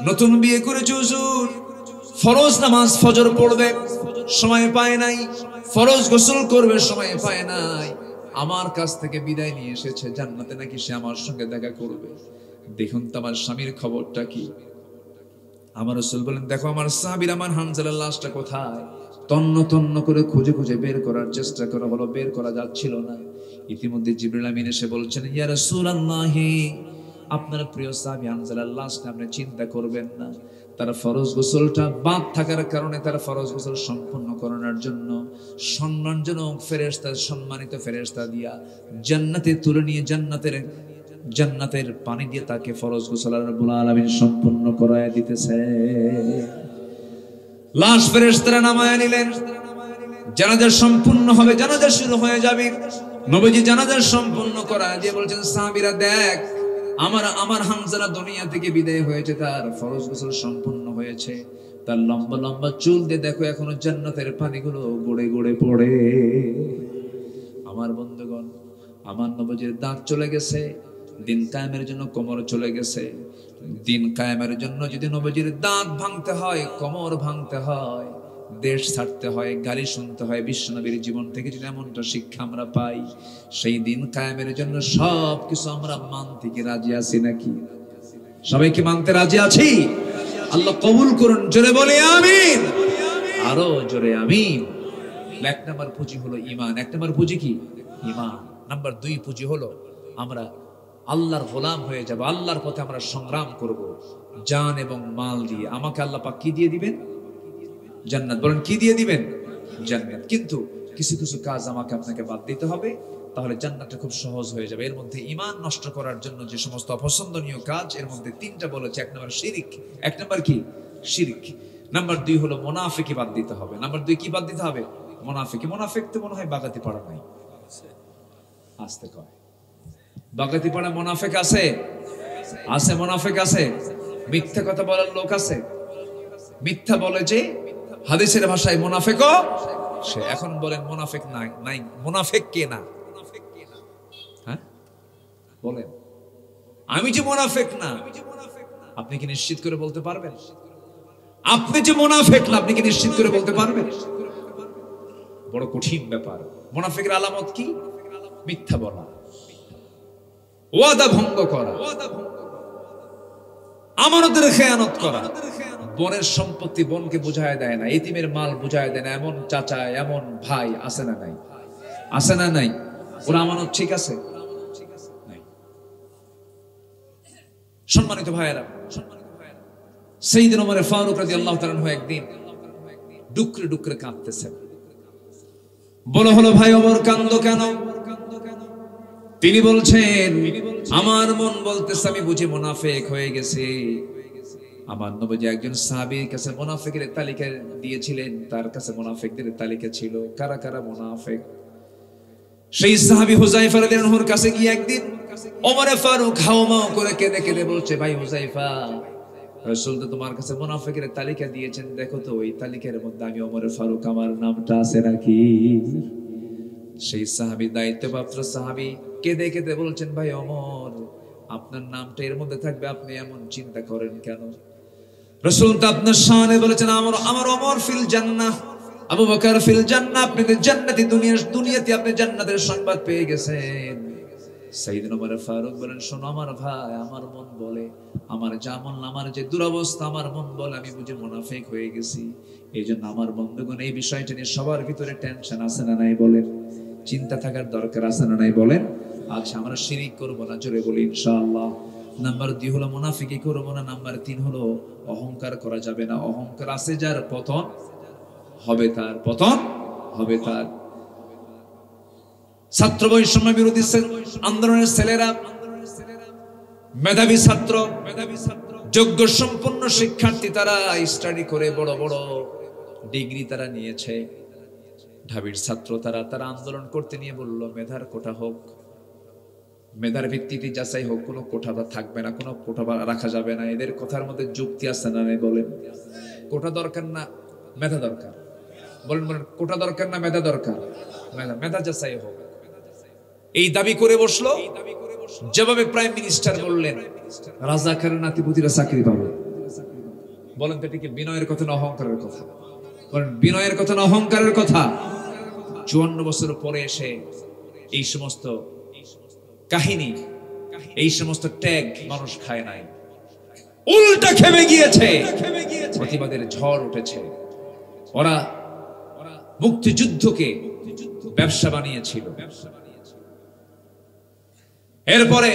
নতুন বিয়ে করেছে হুজুর, ফরজ নামাজ ফজর পড়বে সময় পায় নাই, ফরজ গোসল করবে সময় পায় নাই, আমার কাছ থেকে বিদায় নিয়ে এসেছে, জান্নাতে নাকি সে আমার সঙ্গে দেখা করবে। দেখুন তো আমার স্বামীর খবরটা কি। আমার রাসূল বলেন, দেখো আমার সাহাবীর আমার হানজালার লাশটা কোথায়? তন্ন তন্ন করে খুঁজে খুঁজে বের করার চেষ্টা করা হলো, বের করা যাচ্ছিল না। ইতিমধ্যে জিবরিল আমিন এসে বলছেন, ইয়া রাসূলুল্লাহ, আপনার প্রিয় সাহাবী হানজালার লাশটা আপনি চিন্তা করবেন না, তার ফরজ গোসলটা বাদ থাকার কারণে তার ফরজ গোসল সম্পূর্ণ করানোর জন্য সম্মানজনক ফেরেশতা, সম্মানিত ফেরেশতা দিয়া জান্নাতে তুলে নিয়ে জান্নাতের পানি দিয়ে তাকে ফরজ গোসল রব্বুল আলামিন সম্পূর্ণ করায় দিতেছে। লাশ ফেরেশতারা নামায় নিলেন, জানাজা সম্পূর্ণ হবে, জানাজা শুরু হয়ে যাবে। নবীজি জানাজা সম্পূর্ণ করা দিয়ে বলছেন, সাহাবীরা দেখ, আমার হামজালা দুনিয়া থেকে বিদায় হয়েছে, তার ফরজ গোসল সম্পূর্ণ হয়েছে, তার লম্বা লম্বা চুল দিয়ে দেখো এখনো জান্নাতের পানিগুলো গড়ে গড়ে পড়ে। আমার বন্ধুগণ, আমার নবীজির দাঁত চলে গেছে, দিন কায়েমের জন্য কোমর চলে গেছে। দিন কায়েমের জন্য যদি নবীজির দাঁত ভাঙতে হয়, কোমর ভাঙতে হয়, দেশ ছাড়তে হয়, গালি শুনতে হয়, বিশ্বনবীর জীবন থেকে যদি এমনটা শিক্ষা আমরা পাই, সেই দিন কায়েমের জন্য সব কিছু আমরা মানতে কি রাজি আছি নাকি? সবাই কি মানতে রাজি আছি? আল্লাহ কবুল করুন, জোরে বলে আমিন, আরো জোরে আমিন। এক নাম্বার পুঁজি হলো ঈমান। এক নাম্বার পুঁজি কি? ঈমান। নাম্বার 2 পুঁজি হলো আমরা আল্লাহর গোলাম হয়ে যাব, আল্লাহর পথে আমরা সংগ্রাম করব জান এবং মাল দিয়ে। আমাকে আল্লাহ পাক কি দিয়ে দিবেন? জান্নাত। বলেন কি দিয়ে দিবেন? জান্নাত। কিন্তু কিছু কিছু কাজ আমাকে আপনাকে বাদ দিতে হবে, তাহলে জান্নাতটা খুব সহজ হয়ে যাবে। এর মধ্যে ঈমান নষ্ট করার জন্য যে সমস্ত অপছন্দনীয় কাজ, এর মধ্যে 3টা বলেছে। 1 নাম্বার শিরক। 1 নাম্বার কি? শিরক। নাম্বার 2 হলো মুনাফিকি বাদ দিতে হবে। নাম্বার 2 কি বাদ দিতে হবে? মুনাফিকি। মুনাফিক তো মনে হয় বাগাতি পাড়া নাই, আসতে কয় বাগাতি পাড়া মুনাফিক আছে? আছে, মুনাফিক আছে। মিথ্যা কথা বলার লোক আছে, মিথ্যা বলে যে হাদিসের ভাষায় মুনাফিকও সে। এখন বলেন মুনাফিক নাই, মুনাফিক কে না? হ্যাঁ বলেন, আমি যে মুনাফিক না, আপনি কি নিশ্চিত করে বলতে পারবেন? আপনি যে মুনাফিক না, আপনি কি নিশ্চিত করে বলতে পারবেন? বড় কঠিন ব্যাপার। মুনাফিকের আলামত কি? মিথ্যা বলা, ওয়াদা ভঙ্গ করা, আমানতের খেয়ানত করা, বোনের সম্পত্তি বোনকে বুঝায় দেয় না, এতিমের মাল বুঝায় দেয় না, এমন চাচা এমন ভাই আছে না নাই? আছে না নাই? ওরা আমানত ঠিক আছে? সম্মানিত ভাইয়েরা, সাইয়েদনা ওমর ফারুক রাদিয়াল্লাহু তাআলা আনহু একদিন ডুকরে ডুকরে কাঁদতেছেন। বলা হলো, ভাই ওমর কাঁদো কেন? তিনি বলছেন, আমার মন বলতেছে আমি বুঝি মুনাফিক হয়ে গেছি। আমার নবীজি একজন সাহাবীর কাছে মুনাফিকের তালিকা দিয়েছিলেন, তার কাছে মুনাফিকদের তালিকা ছিল, কারা কারা মুনাফিক। সেই সাহাবী হুযায়ফা রাদিয়াল্লাহু আনহুর কাছে গিয়ে একদিন ওমর ফারুক হাওমাও করে কেঁদে কেঁদে বলছে, ভাই হুযায়ফা, রাসূল তো তোমার কাছে মুনাফিকের তালিকা দিয়েছেন, দেখো তো ওই তালিকার মধ্যে আমি ওমর ফারুক আমার নামটা আছে নাকি? সেই সাহাবী, দায়িত্বপ্রাপ্ত সাহাবী, কেঁদে কেঁদে বলছেন, ভাই ওমর, আপনার নামটা এর মধ্যে থাকবে, আপনি এমন চিন্তা করেন কেন? রাসূল তো আপনার শানে বলেছেন, আমার ওমর ফিল জান্নাহ, আবু বকর ফিল জান্নাহ, আপনি তো জান্নাতি, দুনিয়াতে আপনি জান্নাতের সংবাদ পেয়ে গেছেন। সাইয়েদনা ওমর ফারুক বলেন, শোনো আমার ভাই, আমার মন বলে, আমার যেমন আমার যে দুরবস্থা, আমার মন বলে আমি বুঝি মুনাফিক হয়ে গেছি। এই জন্য আমার বন্ধুগণ, এই বিষয়টা নিয়ে সবার ভিতরে টেনশন আছে না নাই বলেন? চিন্তা থাকার দরকার আছে না নাই বলেন? আচ্ছা, আমরা শিরিক করবো না, জোরে বলি ইনশাআল্লাহ। নাম্বার 2 হলো মুনাফিকি করবো না। নাম্বার 3 হলো অহংকার করা যাবে না। অহংকার আছে যার, পতন হবে তার, পতন হবে তার। ছাত্র বৈষম্য বিরোধী আন্দোলনের ছেলেরা, মেধাবী ছাত্র, যোগ্য সম্পন্ন শিক্ষার্থী, তারা স্টাডি করে বড় বড় ডিগ্রি তারা নিয়েছে। ঢাবির ছাত্র তারা আন্দোলন করতে নিয়ে বলল, মেধার কোটা হোক, মেধার ভিত্তিতে যাচাই হোক, কোনো কোঠা থাকবে না, কোনো কোঠা রাখা যাবে না। এদের কথার মধ্যে যুক্তি আছে না নাই বলেন? কোটা দরকার না মেধা দরকার? বলেন বলেন, কোটা দরকার না মেধা দরকার? মেধা যাচাই হোক, এই দাবি করে বসলো। যেভাবে প্রাইম মিনিস্টার বললেন, রাজাকারের নাতিপুতিরা চাকরি পাবে। বলেন তো এটা কি বিনয়ের কথা না অহংকারের কথা? বলেন, বিনয়ের কথা না অহংকারের কথা? 54 বছর পরে এসে এই সমস্ত কাহিনী, এই সমস্ত ট্যাগ মানুষ খায় নাই, উল্টা খেপে গিয়েছে, প্রতিবাদের ঝড় উঠেছে। ওরা মুক্তিযুদ্ধকে ব্যবসা বানিয়েছিল। এরপরে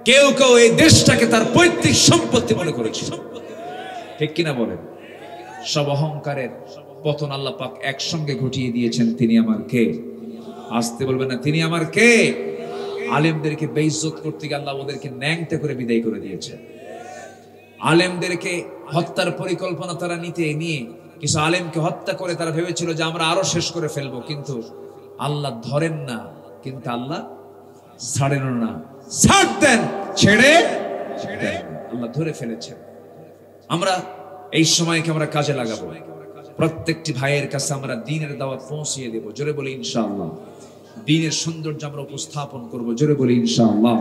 কেউ কেউ এই দেশটাকে তার পৈতৃক সম্পত্তি মনে করেছিল, ঠিক কিনা বলেন? সব অহংকারের পতন আল্লাহ পাক একসঙ্গে ঘটিয়ে দিয়েছেন। তিনি আমার কে? আসতে বলবেন না, তিনি আমার কে? আলেমদেরকে বেইজ্জত করতে গিয়ে আল্লাহ ওদেরকে ন্যাংটা করে বিদায় করে দিয়েছে। আলেমদেরকে হত্যার পরিকল্পনা তারা নিয়ে কিছু আলেমকে হত্যা করে তারা ভেবেছিল যে আমরা আরো শেষ করে ফেলবো, কিন্তু আল্লাহ ধরেন না, কিন্তু আল্লাহ ছাড়েন না, ছাড় দেন, ছেড়ে দেন, আল্লাহ ধরে ফেলেছেন। আমরা এই সময়কে আমরা কাজে লাগাবো, প্রত্যেকটি ভাইয়ের কাছে আমরা দ্বীনের দাওয়াত পৌঁছিয়ে দেব, জোরে বলি ইনশাআল্লাহ। দ্বীনের সৌন্দর্য আমরা উপস্থাপন করব, জোরে বলি ইনশাআল্লাহ।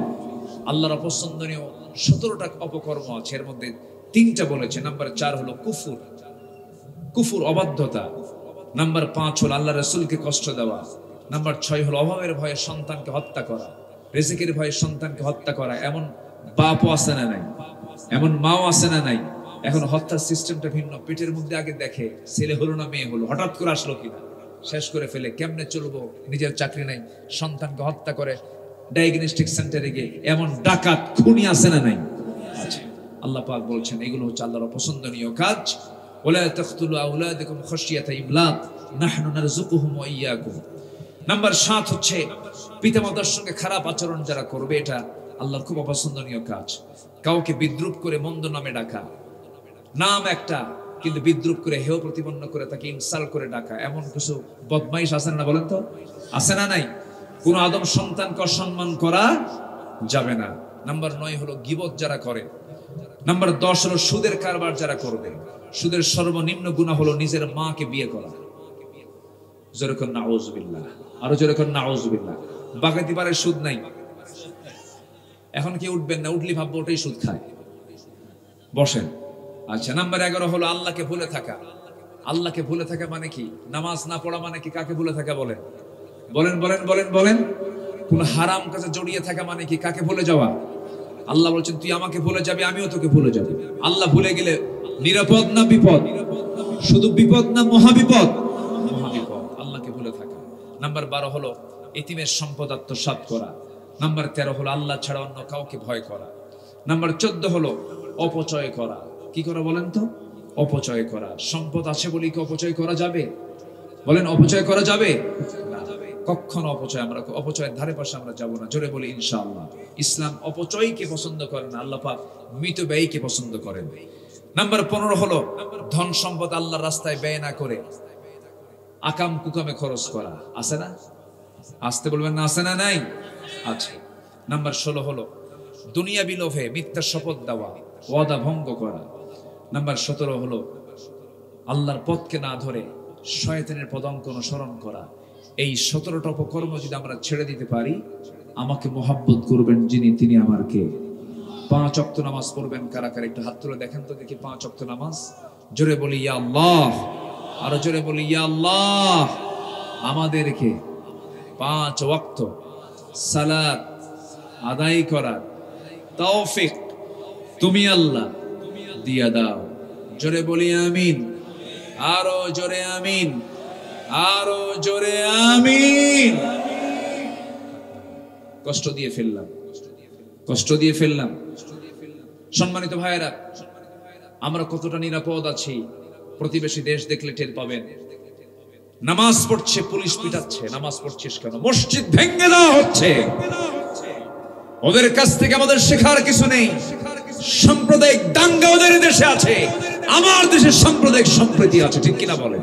আল্লাহর অপছন্দনীয় 17টা অপকর্ম আছে, এর মধ্যে 3টা বলেছে। নাম্বার 4 হলো কুফর, অবাধ্যতা। নাম্বার 5 হলো আল্লাহ রাসূলকে কষ্ট দেওয়া। নাম্বার 6 হলো অভাবের ভয়ে সন্তানকে হত্যা করা, রিজিকের ভয়ে সন্তানকে হত্যা করা। এমন বাপও আছে না নাই? এমন মাও আছে না নাই? এখন হত্যার সিস্টেমটা ভিন্ন। পেটের মধ্যে আগে দেখে ছেলে হলো না মেয়ে হলো, হঠাৎ করে আসলো কিনা, শেষ করে ফেলে, কেমনে চলবো, নিজের চাকরি নাই, সন্তানকে হত্যা করে ডায়াগনস্টিক সেন্টারে গিয়ে। এমন ডাকাত খুনি আছে না নাই? আল্লাহ পাক বলছেন এগুলো হচ্ছে আল্লাহর পছন্দনীয় কাজ। ওয়ালা তাকতুলু আওলাদাকুম খাশিয়াতা ইমলাক নাহনু নারযুকুহুম ওয়া ইয়্যাকুম। নাম্বার 7 হচ্ছে পিতামাতার সঙ্গে খারাপ আচরণ যারা করবে, এটা আল্লাহর খুব অপছন্দনীয় কাজ। কাউকে বিদ্রুপ করে মন্দ নামে ডাকা, নাম একটা কিন্তু বিদ্রুপ করে, হেয় প্রতিপন্ন করে, তাকে ইনসাল্ট করে ডাকা, এমন কিছু বদমাইশ আছে না বলেন তো? আছে না নাই? কোন আদম সন্তানকে অসম্মান করা যাবে না। নাম্বার 9 হলো গীবত যারা করে। নাম্বার 10 হলো সুদের কারবার যারা করবে। সুদের সর্বনিম্ন গুনাহ হলো নিজের মাকে বিয়ে করা। জোরে কোন নাউযুবিল্লাহ, আরো জোরে কোন নাউযুবিল্লাহ। বাগাতি পারে সুদ নাই, এখন কি উঠবেন না, উঠলি ভাববো ওটাই সুদ খায়, বসেন। আচ্ছা, নাম্বার 11 হলো আল্লাহকে ভুলে থাকা। আল্লাহকে ভুলে থাকা মানে কি? নামাজ না পড়া মানে কি? কাকে ভুলে থাকা বলেন? বলেন বলেন বলেন বলেন। কোন হারাম কাজে জড়িয়ে থাকা মানে কি? কাকে ভুলে যাওয়া? আল্লাহ বলছেন তুই আমাকে ভুলে যাবি, আমিও তোকে ভুলে যাব। আল্লাহ ভুলে গেলে নিরাপদ না বিপদ? শুধু বিপদ না মহাবিপদ? মহাবিপদ, আল্লাহকে ভুলে থাকা। নাম্বার 12 হলো এতিমের সম্পদ আত্মসাৎ করা। নাম্বার 13 হলো আল্লাহ ছাড়া অন্য কাউকে ভয় করা। নাম্বার 14 হলো অপচয় করা। কি করা বলেন তো? অপচয় করা। সম্পদ আছে বলে কি অপচয় করা যাবে? বলেন, অপচয় করা যাবে না, কখনো অপচয়, আমরা অপচয়ের ধারে পাশে আমরা যাব না, জোরে বলি ইনশাআল্লাহ। ইসলাম অপচয়কে পছন্দ করে না, আল্লাহ পাক মৃত ব্যয়কে পছন্দ করেন। নাম্বার 15 হলো ধন সম্পদ আল্লাহর রাস্তায় ব্যয় না করে আকাম কুকামে খরচ করা। আছে না? আসতে বলবেন না, আছে না নাই? আচ্ছা। নাম্বার 16 হলো দুনিয়াবি লোভে মিথ্যা শপথ দেওয়া, ওয়াদা ভঙ্গ করা। নাম্বার 17 হলো আল্লাহর পথকে না ধরে শয়তানের পদাঙ্ক অনুসরণ করা। এই 17টা অপকর্ম যদি আমরা ছেড়ে দিতে পারি, আমাকে মোহাব্বত করবেন যিনি, তিনি আমার কে? 5 ওয়াক্ত নামাজ পড়বেন কারা কারা? একটু হাত তুলে দেখেন তো দেখি। 5 ওয়াক্ত নামাজ, জোরে বলি ইয়া আল্লাহ, আরো জোরে বলি ইয়া আল্লাহ। আমাদেরকে 5 ওয়াক্ত সালাত আদায় করার তৌফিক তুমি আল্লাহ দিয়া দাও। জোরে বলি আমিন, আরো জোরে আমিন, আরো জোরে আমিন। কষ্ট দিয়ে ফেললাম, কষ্ট দিয়ে ফেললাম। সম্মানিত ভাইয়েরা, আমরা কতটা নিরাপদ আছি প্রতিবেশী দেশ দেখলে টের পাবেন। নামাজ পড়ছে, পুলিশ পিটাচ্ছে। নামাজ পড়ছিস কেন? মসজিদ ভেঙে দেওয়া হচ্ছে। ওদের কাছ থেকে আমাদের শেখার কিছু নেই। সাম্প্রদায়িক দাঙ্গা ওদের দেশে আছে, আমার দেশে সাম্প্রদায়িক সম্প্রীতি আছে, ঠিক কিনা বলেন?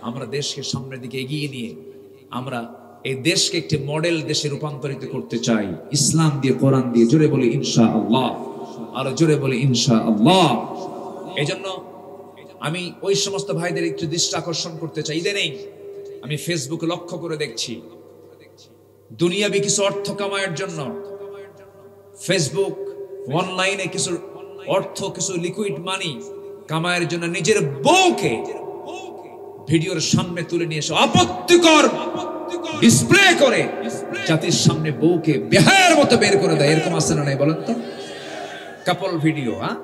আমরা দেশকে সামনের দিকে এগিয়ে নিয়ে আমরা এই দেশকে একটি মডেল দেশে রূপান্তরিত করতে চাই, ইসলাম দিয়ে, কোরআন দিয়ে। জোরে বলি ইনশাআল্লাহ, আরো জোরে বলি ইনশাআল্লাহ। এজন্য আমি ওই সমস্ত ভাইদের একটু দৃষ্টি আকর্ষণ করতে চাই। ইদানিং আমি ফেসবুকে লক্ষ্য করে দেখছি, দুনিয়াবি কিছু অর্থ কামানোর জন্য ফেসবুক অনলাইনে কিছু অর্থ, কিছু লিকুইড মানি কামানোর জন্য নিজের বউকে ভিডিওর সামনে তুলে নিয়ে এসে আপত্তিকর ডিসপ্লে করে জাতির সামনে বউকে বেহায়ার মতো বের করে দেয়। এরকম আছে না নাই বলেন তো? কাপল ভিডিও, হ্যাঁ,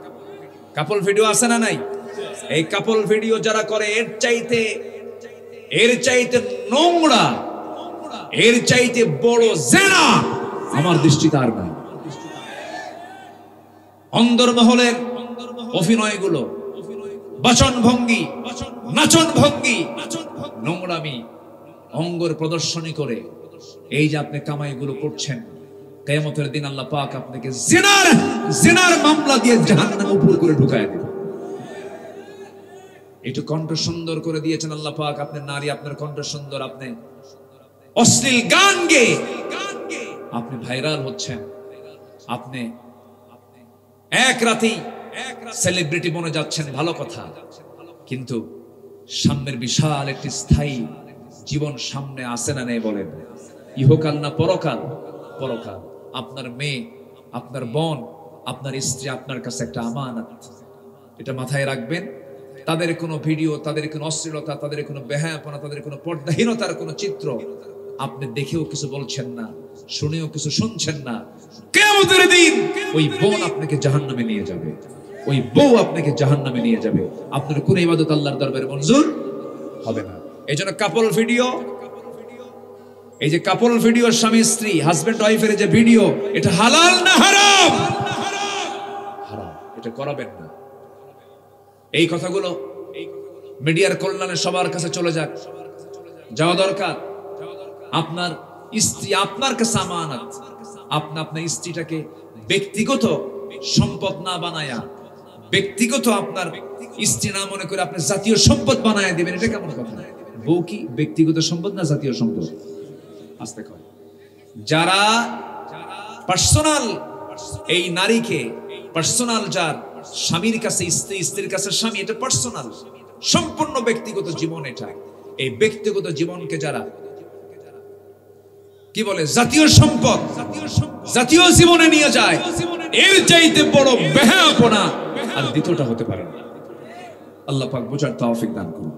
কাপল ভিডিও আছে না নাই? এই কাপল ভিডিও যারা করে এর চাইতে নোংরা, এর চাইতে বড় জেনা আমার দৃষ্টিতে আর নাই। অন্দরমহলের অভিনয়গুলো, বাচন ভঙ্গি, নাচন ভঙ্গি, নোংরামি, অঙ্গর প্রদর্শনী করে এই যে আপনি কামাইগুলো করছেন, কিয়ামতের দিন আল্লাহ পাক আপনাকে জিনার মামলা দিয়ে জাহান্নামে উপর করে ঢুকায় দেবে। একটু কণ্ঠ সুন্দর করে দিয়েছেন আল্লাহ পাক, আপনার নারী, আপনার কণ্ঠ সুন্দর, আপনি অশ্লীল গান গেয়ে আপনি ভাইরাল হচ্ছেন, আপনি এক রাতেই সেলিব্রিটি বনে যাচ্ছেন, ভালো কথা। কিন্তু সামনের বিশাল একটি স্থায়ী জীবন সামনে আসে না নেই বলেন? ইহকাল না পরকাল? পরকাল। আপনার মেয়ে, আপনার বোন, আপনার স্ত্রী আপনার কাছে একটা আমানত, এটা মাথায় রাখবেন। তাদের কোনো ভিডিও, তাদের কোনো অশ্লীলতা, তাদের কোনো বেহায়াপনা, তাদের কোনো পর্দাহীনতার কোনো চিত্র আপনি দেখেও কিছু বলছেন না, শুনেও কিছু শুনছেন না, কিয়ামতের দিন ওই বোন আপনাকে জাহান্নামে নিয়ে যাবে, ওই বউ আপনাকে জাহান্নামে নিয়ে যাবে। আপনার কোন ইবাদত আল্লাহর দরবারে মঞ্জুর হবে না। এই জন্য কাপল ভিডিও, এই যে কাপল ভিডিও, স্বামী স্ত্রী, হাজবেন্ড ওয়াইফের যে ভিডিও, এটা হালাল না হারাম? হারাম, এটা করাবেন না। এই কথাগুলো মিডিয়ার কল্যাণে সবার কাছে চলে যাক, যাওয়া দরকার। আপনার স্ত্রী আপনার কাছে আমানত, আপনি আপনার স্ত্রীটাকে ব্যক্তিগত সম্পদ না বানায়া, ব্যক্তিগত আপনার স্ত্রী না মনে করে আপনি জাতীয় সম্পদ বানায় দিবেন, এটা কেমন কথা? বউ কি ব্যক্তিগত সম্পদ না জাতীয় সম্পদ? আস্তে কয় যারা পার্সোনাল, এই নারীকে পার্সোনাল, যার স্বামীর কাছে স্ত্রী, স্ত্রীর কাছে স্বামী, এটা পার্সোনাল, সম্পূর্ণ ব্যক্তিগত জীবন। এটা এই ব্যক্তিগত জীবনকে যারা কি বলে জাতীয় সম্পদ, জাতীয় জীবনে নিয়ে যায়, এর চাইতে বড় বেহায়াপনা আর দ্বিতীয়টা হতে পারে না। আল্লাহ পাক বোঝার তৌফিক দান করুন।